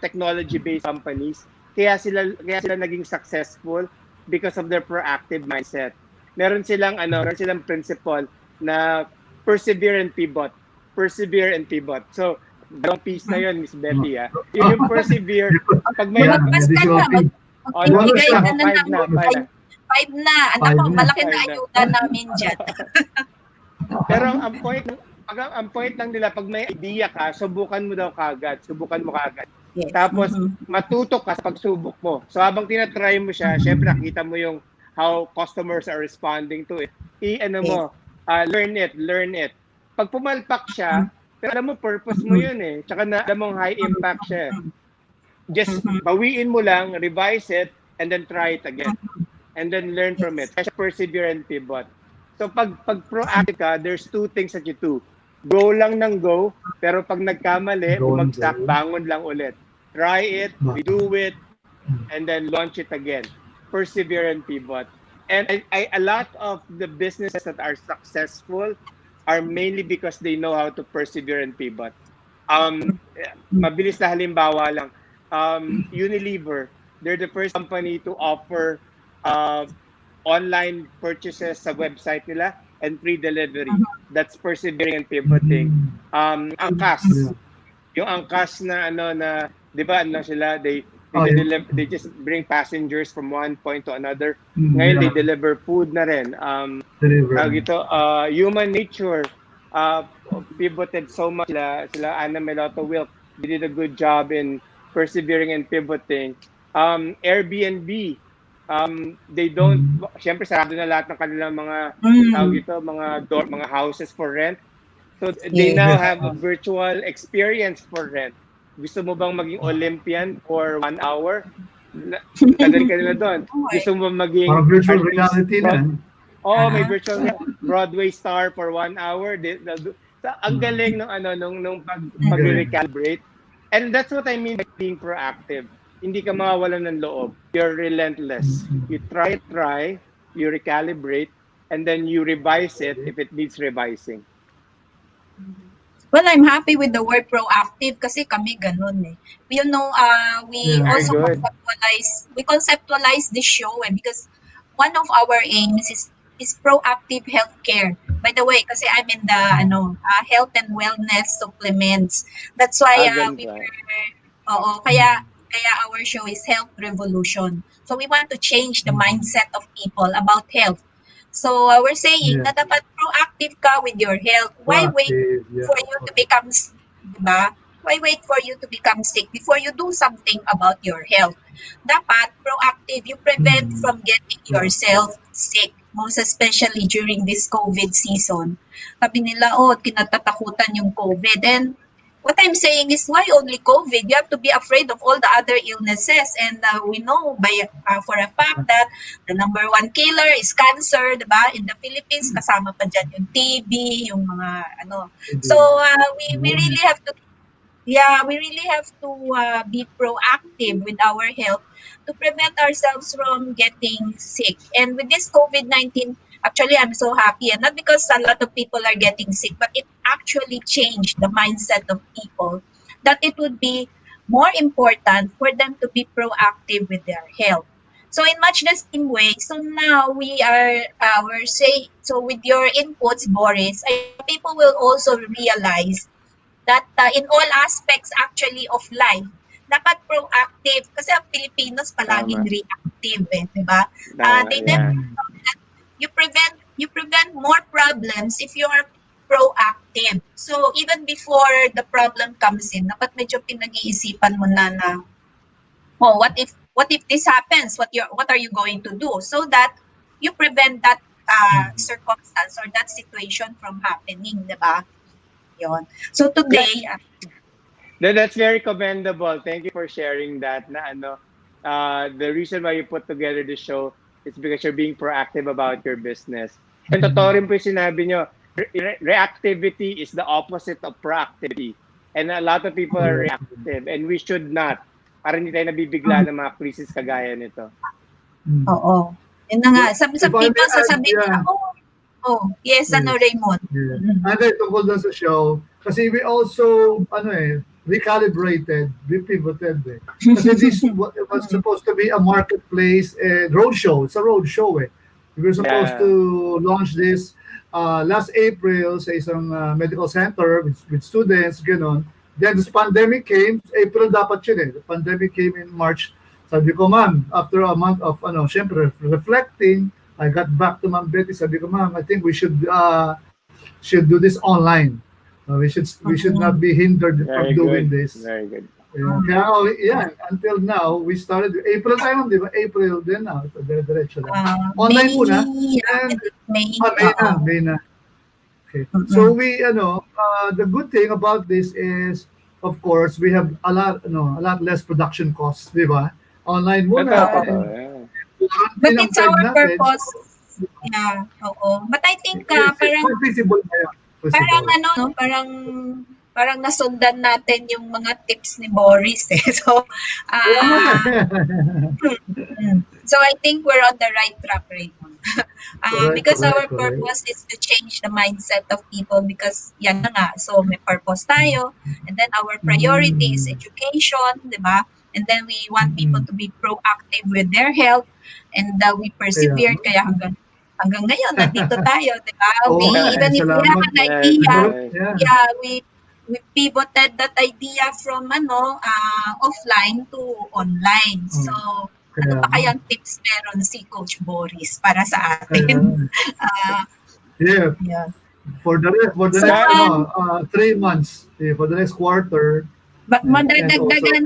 technology-based companies, kaya sila naging successful because of their proactive mindset. Meron silang principle na persevere and pivot. Persevere and pivot. So, dalawang piece na yun, Miss Betty. Yung persevere, pag may... Magbigay ka na ng 5 na. Anak ko, malaki na ayuda namin dyan. Pero ang point lang nila, pag may idea ka, subukan mo kagad. Yes. Tapos, matuto ka sa pagsubok mo. So, habang tinatry mo siya, syempre, nakita mo yung how customers are responding to it. Learn it. Pag pumalpak siya, pero alam mo, purpose mo yun eh. Tsaka alam mong high impact siya. Just bawiin mo lang, revise it, and then try it again. And then learn from it. Kaya persevere and pivot. So pag proactive ka, there's 2 things that you do. Go lang ng go, pero pag nagkamali, bumagsak, bangon lang ulit. Try it, redo it, and then launch it again. Persevere and pivot. And a lot of the businesses that are successful are mainly because they know how to persevere and pivot. Mabilis na halimbawa lang. Unilever, they're the first company to offer online purchases sa website nila and free delivery. That's persevering and pivoting. Angkas. Yung Angkas na 'di ba sila, they Oh, yeah. They just bring passengers from one point to another. Ngayon, they Yeah. deliver food na rin. Tawag Delivery. ito, human nature uh, pivoted so much. Sila Anna Meloto Wilk, they did a good job in persevering and pivoting. Airbnb, they don't, syempre sarado na lahat ng kanilang mga, tawag ito, mga houses for rent. So they now Yes. have a virtual experience for rent. Gusto mo bang maging Olympian for 1 hour? Dadali ka nila doon. Gusto mo maging Parang virtual artist, reality na. may virtual Broadway star for 1 hour. So, ang galing nung pag-recalibrate. And that's what I mean by being proactive. Hindi ka mawawalan ng loob. You're relentless. You try, you recalibrate, and then you revise it if it needs revising. Well, I'm happy with the word proactive kasi kami ganun eh. You know, we Yeah. also Very good. conceptualize this show because one of our aims is proactive healthcare. By the way, kasi I'm in the health and wellness supplements. That's why Ganda. kaya our show is Health Revolution. So we want to change the mindset of people about health. So we're saying na dapat proactive ka with your health. Why wait Proactive, yeah. for you to become sick, diba? Why wait for you to become sick before you do something about your health? Dapat proactive, you prevent from getting yourself sick, most especially during this COVID season. Sabi nila, kinatatakutan yung COVID. And what I'm saying is, why only COVID? You have to be afraid of all the other illnesses. And we know for a fact that the number one killer is cancer, diba? In the Philippines, kasama pa dyan yung TB, yung mga So we really have to be proactive with our health to prevent ourselves from getting sick. And with this COVID-19, actually, I'm so happy. And not because a lot of people are getting sick, but it actually changed the mindset of people that it would be more important for them to be proactive with their health. So in much the same way, so now so with your inputs, Boris, people will also realize that in all aspects actually of life, dapat proactive. Kasi ang Filipinos palaging reactive di ba? They never know that you prevent more problems if you are proactive. So even before the problem comes in, dapat medyo pinag-iisipan mo na what if this happens? What are you going to do? So that you prevent that circumstance or that situation from happening, di ba? Yun. So today, That's very commendable. Thank you for sharing that. The reason why you put together the show is because you're being proactive about your business. And totoo rin po yung sinabi nyo, reactivity is the opposite of proactivity. And a lot of people are reactive and we should not. Para hindi tayo nabibigla ng mga crisis kagaya nito. Oo. Yun na nga. Some people sasabihin nila, yes, Raymond. And tungkol doon sa show, kasi we also, recalibrated, we pivoted Kasi this was supposed to be a marketplace and roadshow. It's a roadshow We were supposed to launch this last April sa isang medical center with students, ganon. Then this pandemic came, April dapat yun The pandemic came in March. Sabi ko, ma'am, after a month of, syempre, reflecting, I got back to Ma'am Betty. Sabi ko, ma'am, I think we should do this online. We should not be hindered from doing this. Very good. Kaya, until now, we started April tayo, di ba? April din na. Diretso na. Online muna. May na. Okay. So the good thing about this is, of course, we have a lot less production costs, di ba? Online muna. But it's our purpose. Yeah, But I think parang nasundan natin yung mga tips ni Boris So so I think we're on the right track, Raymond. Because our purpose is to change the mindset of people because yan na nga. So may purpose tayo and then our priority is education, di ba? And then we want people to be proactive with their health and we persevered kaya hanggang ngayon nandito tayo, di ba? Even if we have an idea, we pivoted that idea from offline to online. So, ano pa kayang tips meron si Coach Boris para sa atin? Yeah. For the next 3 months, for the next quarter. Madadagdagan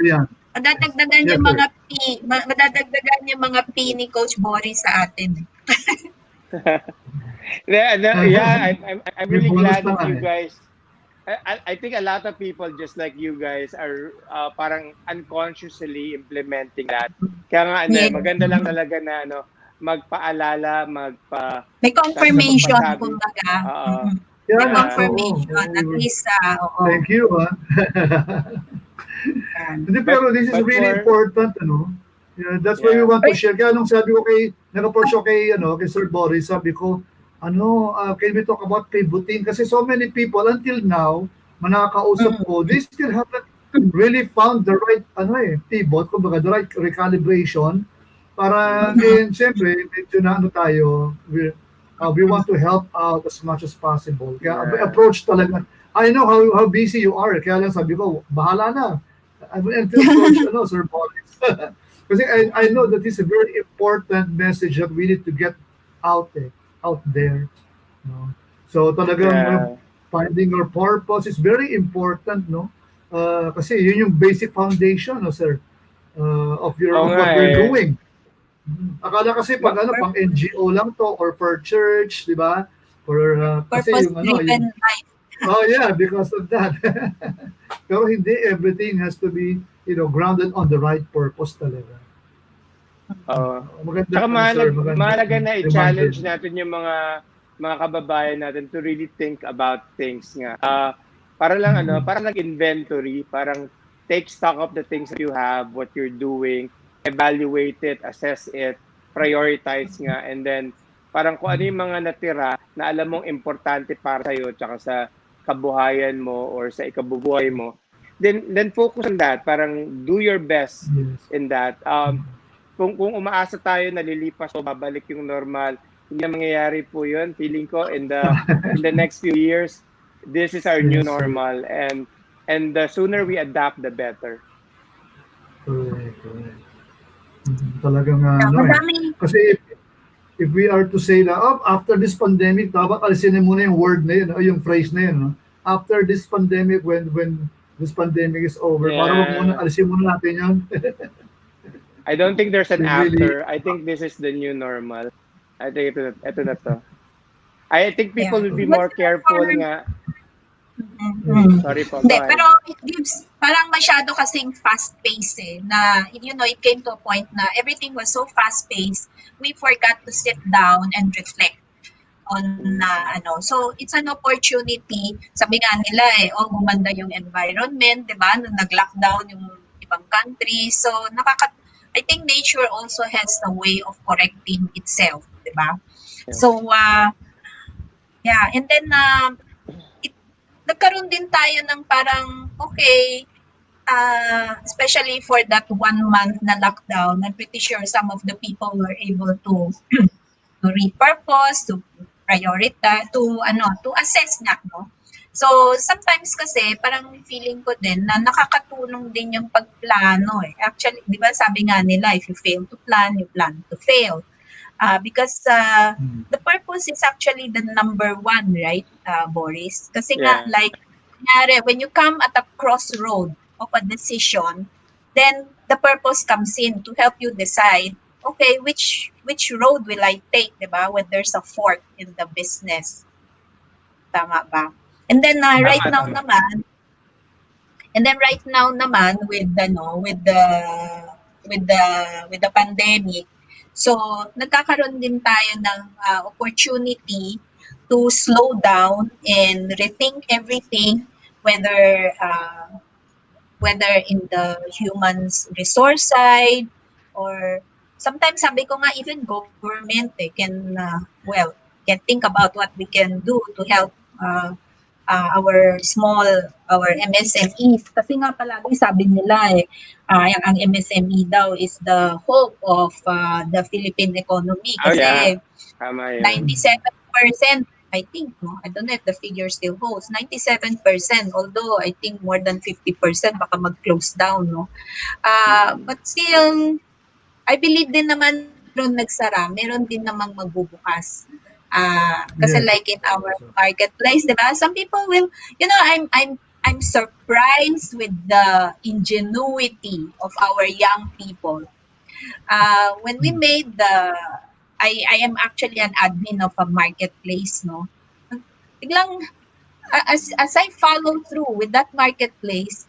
yung mga P ni Coach Boris sa atin. I'm really glad that you guys. I think a lot of people just like you guys are parang unconsciously implementing that. Kaya nga maganda lang talaga na magpaalala, may confirmation kumbaga. May confirmation at least Thank you. Pero this is really important, Yeah, that's why we want to share. Kaya nung sabi ko nag-approach ko kay Sir Boris, sabi ko, can we talk about pivoting? Kasi so many people until now, manakausap ko, they still haven't really found the right pivot, kumbaga the right recalibration para siyempre medyo na tayo, we want to help out as much as possible. Kaya approach talaga. I know how busy you are. Kaya lang sabi ko, bahala na. I will approach Sir Boris. Kasi I know that it's a very important message that we need to get out there. So talagang finding our purpose is very important, kasi yun yung basic foundation, sir, of what we're doing. Akala kasi pag pang NGO lang to or for church, di ba? Or kasi purpose-driven life. Oh yeah, because of that. Pero hindi, everything has to be, grounded on the right purpose talaga. Saka mahalaga na i-challenge natin yung mga kababayan natin to really think about things nga. Para lang para inventory, parang take stock of the things that you have, what you're doing, evaluate it, assess it, prioritize nga, and then parang kung ano yung mga natira na alam mong importante para sa'yo tsaka sa kabuhayan mo or sa ikabubuhay mo, then focus on that. Parang do your best in that. Kung umaasa tayo na lilipas o babalik yung normal, hindi na mangyayari po yun. Feeling ko in the next few years, this is our new normal, and the sooner we adapt, the better. Correct. Talagang kasi if we are to say that after this pandemic, dapat alisin muna yung word na yun, yung phrase na yun, after this pandemic, when this pandemic is over, parang alisin muna natin yun. I don't think there's an after. I think this is the new normal. I think ito na to. I think people will be more careful nga. Sorry po. Hindi, pero it gives, parang masyado kasing fast-paced na, it came to a point na everything was so fast-paced, we forgot to sit down and reflect on so it's an opportunity. Sabi nga nila gumanda yung environment, di ba? Nung nag-lockdown yung ibang country. So, I think nature also has a way of correcting itself, di ba? So, and then, nagkaroon din tayo ng parang, especially for that 1 month na lockdown, I'm pretty sure some of the people were able to repurpose, to prioritize, to assess nga, no? So, sometimes kasi, parang feeling ko din na nakakatulong din yung pagplano. Actually, di ba sabi nga nila, if you fail to plan, you plan to fail. Because the purpose is actually the number one, right, Boris? Kasi nga, when you come at a crossroad of a decision, then the purpose comes in to help you decide, okay, which road will I take, diba? When there's a fork in the business. Tama ba? And then right now naman with the pandemic, so nagkakaroon din tayo ng opportunity to slow down and rethink everything, whether in the human's resource side, or sometimes sabi ko nga even government can think about what we can do to help our MSMEs. Kasi nga palagi sabi nila ang MSME daw is the hope of the Philippine economy. Kasi 97% I think, no? I don't know if the figure still holds, 97%, although I think more than 50% baka mag-close down, no? But still, I believe din naman meron nagsara, meron din namang magbubukas. Kasi Yes. like in our marketplace, di ba? Some people will, you know, I'm surprised with the ingenuity of our young people. When we made I am actually an admin of a marketplace, no? Biglang, as I follow through with that marketplace,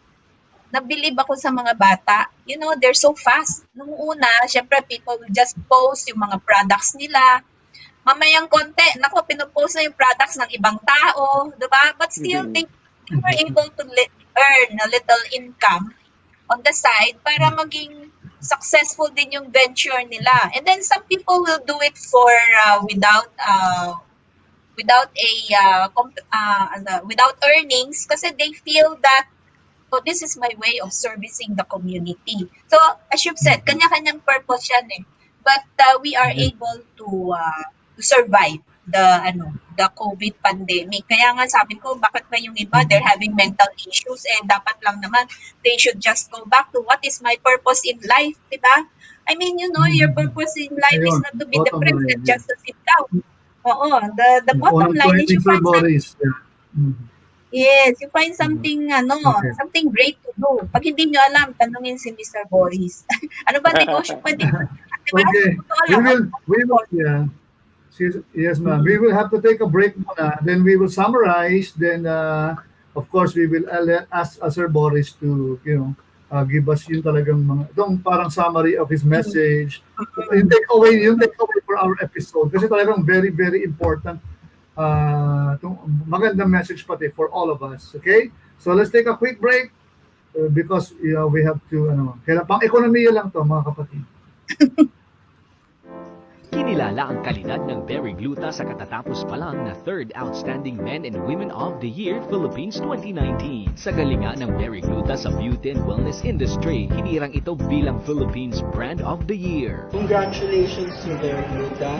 nabilib ako sa mga bata. You know, they're so fast. Nung una, syempre people will just post yung mga products nila. Mamayang konti, nako, pinupost na yung products ng ibang tao, diba? But still, they were able to earn a little income on the side para maging successful din yung venture nila. And then some people will do it for without earnings kasi they feel that, oh, this is my way of servicing the community. So, as you've said, kanya-kanyang purpose yan eh. But we are able to survive the COVID pandemic. Kaya nga sabi ko, bakit ba yung iba, they're having mental issues and dapat lang naman, they should just go back to what is my purpose in life, diba? I mean, you know, your purpose in life is not to be depressed and just to sit down. Oo, the bottom line is you find BORIS. yes, you find something something great to do. Pag hindi nyo alam, tanungin si Mr. Boris. Ano ba negosyo pwede? Diba? Okay, we will, yeah. Yes, ma'am. We will have to take a break muna. Then we will summarize. Then, of course, we will ask Sir Boris to, give us yung talagang itong parang summary of his message. Yung takeaway for our episode. Kasi talagang very, very important. Magandang message pati for all of us. Okay? So let's take a quick break because we have to, pang ekonomiya lang to, mga kapatid. Kinilala ang kalidad ng Berry Gluta sa katatapos pa lang na 3rd Outstanding Men and Women of the Year Philippines 2019. Sa galingan ng Berry Gluta sa beauty and wellness industry, hinirang ito bilang Philippines Brand of the Year. Congratulations to Berry Gluta,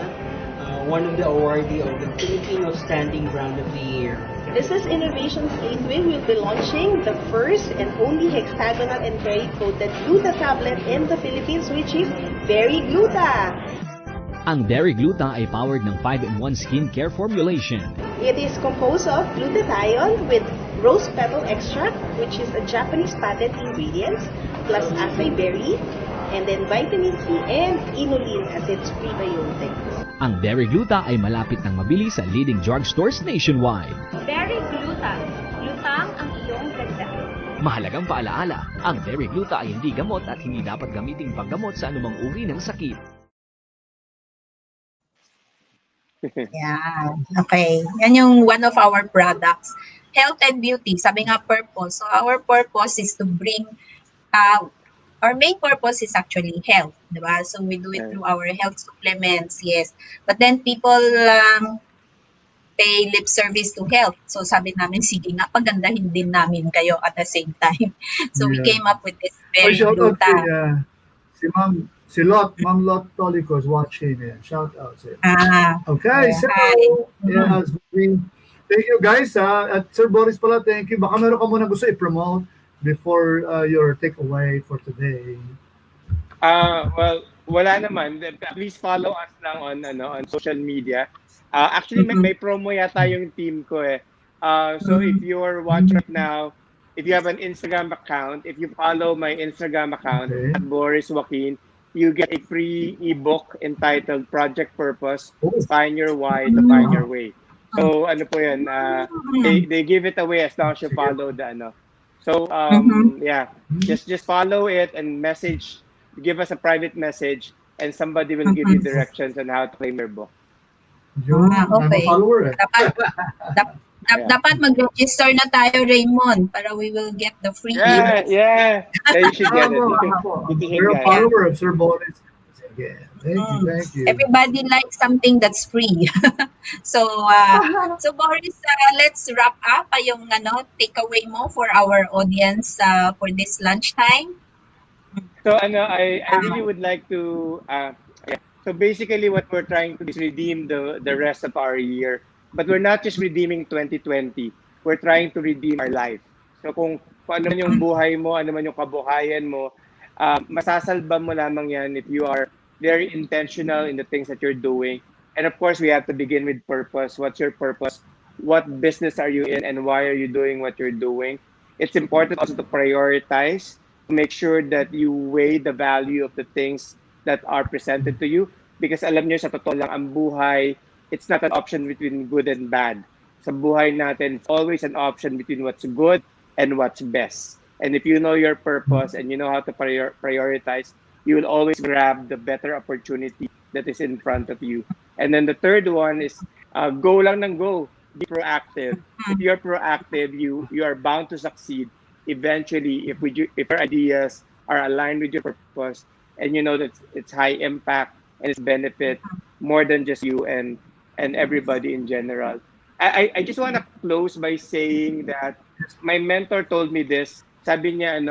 one of the awardee of the Philippine Outstanding Brand of the Year. This is Innovations Gateway. We'll be launching the first and only hexagonal and berry-coated gluta tablet in the Philippines, which is Berry Gluta. Ang Berry Gluta ay powered ng 5-in-1 skincare formulation. It is composed of glutathione with rose petal extract, which is a Japanese patent ingredient, plus acai berry, and then vitamin C and inulin as its prebiotics. Ang Berry Gluta ay malapit ng mabili sa leading drugstores nationwide. Berry Gluta. Lutang ang iyong dagdag. Mahalagang paalaala, ang Berry Gluta ay hindi gamot at hindi dapat gamiting panggamot sa anumang uri ng sakit. Yeah. Okay. Yan yung one of our products. Health and beauty. Sabi nga purpose. So our purpose is to bring, our main purpose is actually health. Diba? So we do it through our health supplements. Yes. But then people pay lip service to health. So sabi namin, sige nga, pagandahin din namin kayo at the same time. So we came up with this Berry Gluta. Si Ma'am Lot Tolico is watching. Shout out. Okay, so thank you guys. At Sir Boris pala, thank you. Baka meron ka muna gusto i-promote before your takeaway for today. Well, wala naman. Please follow us lang on social media. Actually, may promo yata yung team ko eh. So if you are watching right now, if you have an Instagram account, if you follow my Instagram account at Boris JOAQUIN, you get a free ebook entitled Project Purpose, Find Your Why to Find Your Way. So ano po yan, they give it away as long as you follow the ano. So yeah, just follow it and give us a private message and somebody will give you directions on how to claim your book. Okay. Dapat mag-register na tayo, Raymond, para we will get the free ebook. Yeah, you should get it. You're a follower of Sir Boris. Yeah, thank you. Everybody likes something that's free. So Boris, let's wrap up yung takeaway mo for our audience for this lunchtime. So I really would like to so basically what we're trying to do is redeem the rest of our year But we're not just redeeming 2020. We're trying to redeem our life. So kung ano man yung buhay mo, ano man yung kabuhayan mo, masasalba mo lamang yan if you are very intentional in the things that you're doing. And of course, we have to begin with purpose. What's your purpose? What business are you in, and why are you doing what you're doing? It's important also to prioritize, to make sure that you weigh the value of the things that are presented to you. Because alam nyo, sa totoo lang, ang buhay, it's not an option between good and bad. Sa buhay natin, it's always an option between what's good and what's best. And if you know your purpose and you know how to prioritize, you will always grab the better opportunity that is in front of you. And then the third one is go lang ng go. Be proactive. If you're proactive, you are bound to succeed. Eventually, if your ideas are aligned with your purpose, and you know that it's high impact and it's benefit more than just you and everybody in general. I just want to close by saying that my mentor told me this. Sabi niya,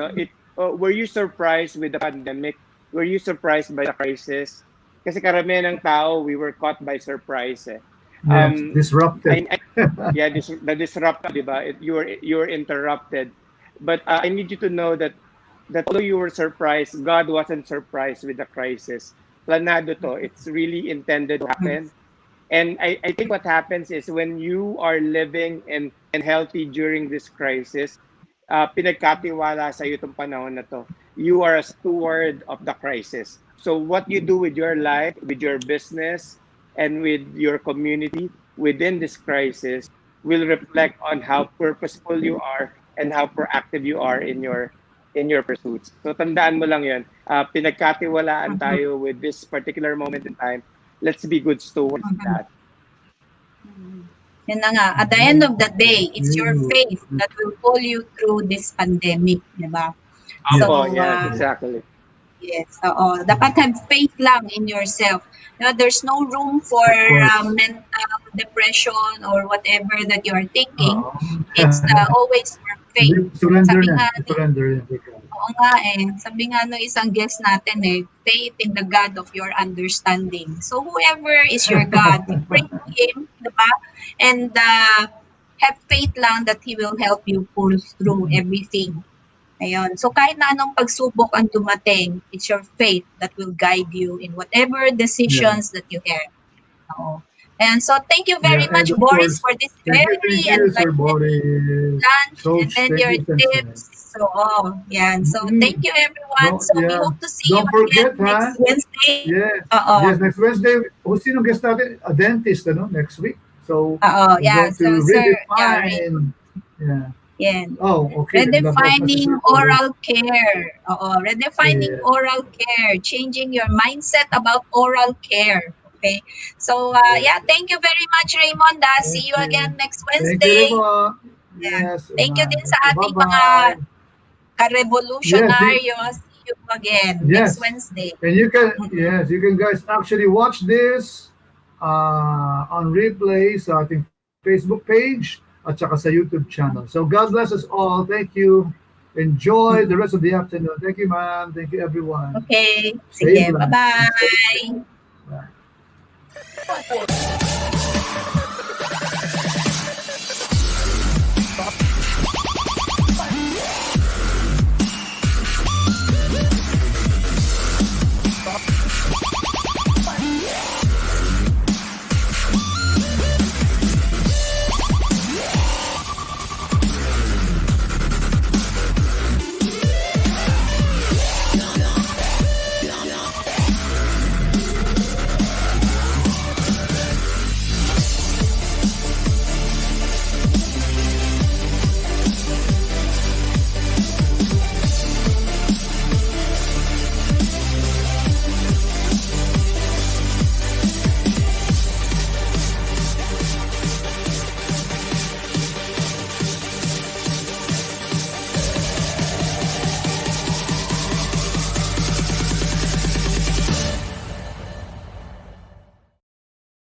were you surprised with the pandemic? Were you surprised by the crisis? Kasi karamihan ng tao, we were caught by surprise. Disrupted. The disrupted, diba? You were interrupted. But I need you to know that although you were surprised, God wasn't surprised with the crisis. Planado to. It's really intended to happen. And I think what happens is when you are living and healthy during this crisis, pinagkatiwala sa iyo itong panahon na to. You are a steward of the crisis. So what you do with your life, with your business, and with your community within this crisis will reflect on how purposeful you are and how proactive you are in your pursuits. So tandaan mo lang yun. Pinagkatiwalaan tayo with this particular moment in time. Let's be good stewards of that. Yun na nga, at the end of the day, it's your faith that will pull you through this pandemic, di ba? So, yeah, exactly. Yes, dapat have faith lang in yourself. There's no room for mental depression or whatever that you are thinking. It's always your faith. Surrender. Oo nga sabi nga no isang guest natin faith in the God of your understanding. So whoever is your God, pray to Him, diba? And have faith lang that He will help you pull through everything. Ayun. So kahit na anong pagsubok ang dumating, it's your faith that will guide you in whatever decisions that you have. And so thank you very much, Boris, for this very enlightening lunch and then your tips. So, So thank you, everyone. So we hope to see you again next Wednesday. Yes, next Wednesday. Sinong guest natin? A dentist, next week. So, we're going to redefine. Okay. Redefining oral care. Redefining oral care. Changing your mindset about oral care. Okay. So, thank you very much, Raymond. See you again next Wednesday. Thank you din sa ating mga ka-revolutionaryos. See you again next Wednesday. And you can guys actually watch this on replay sa ating Facebook page at saka sa YouTube channel. So God bless us all. Thank you. Enjoy the rest of the afternoon. Thank you, ma'am. Thank you, everyone. Okay. Sige, bye-bye. Bye.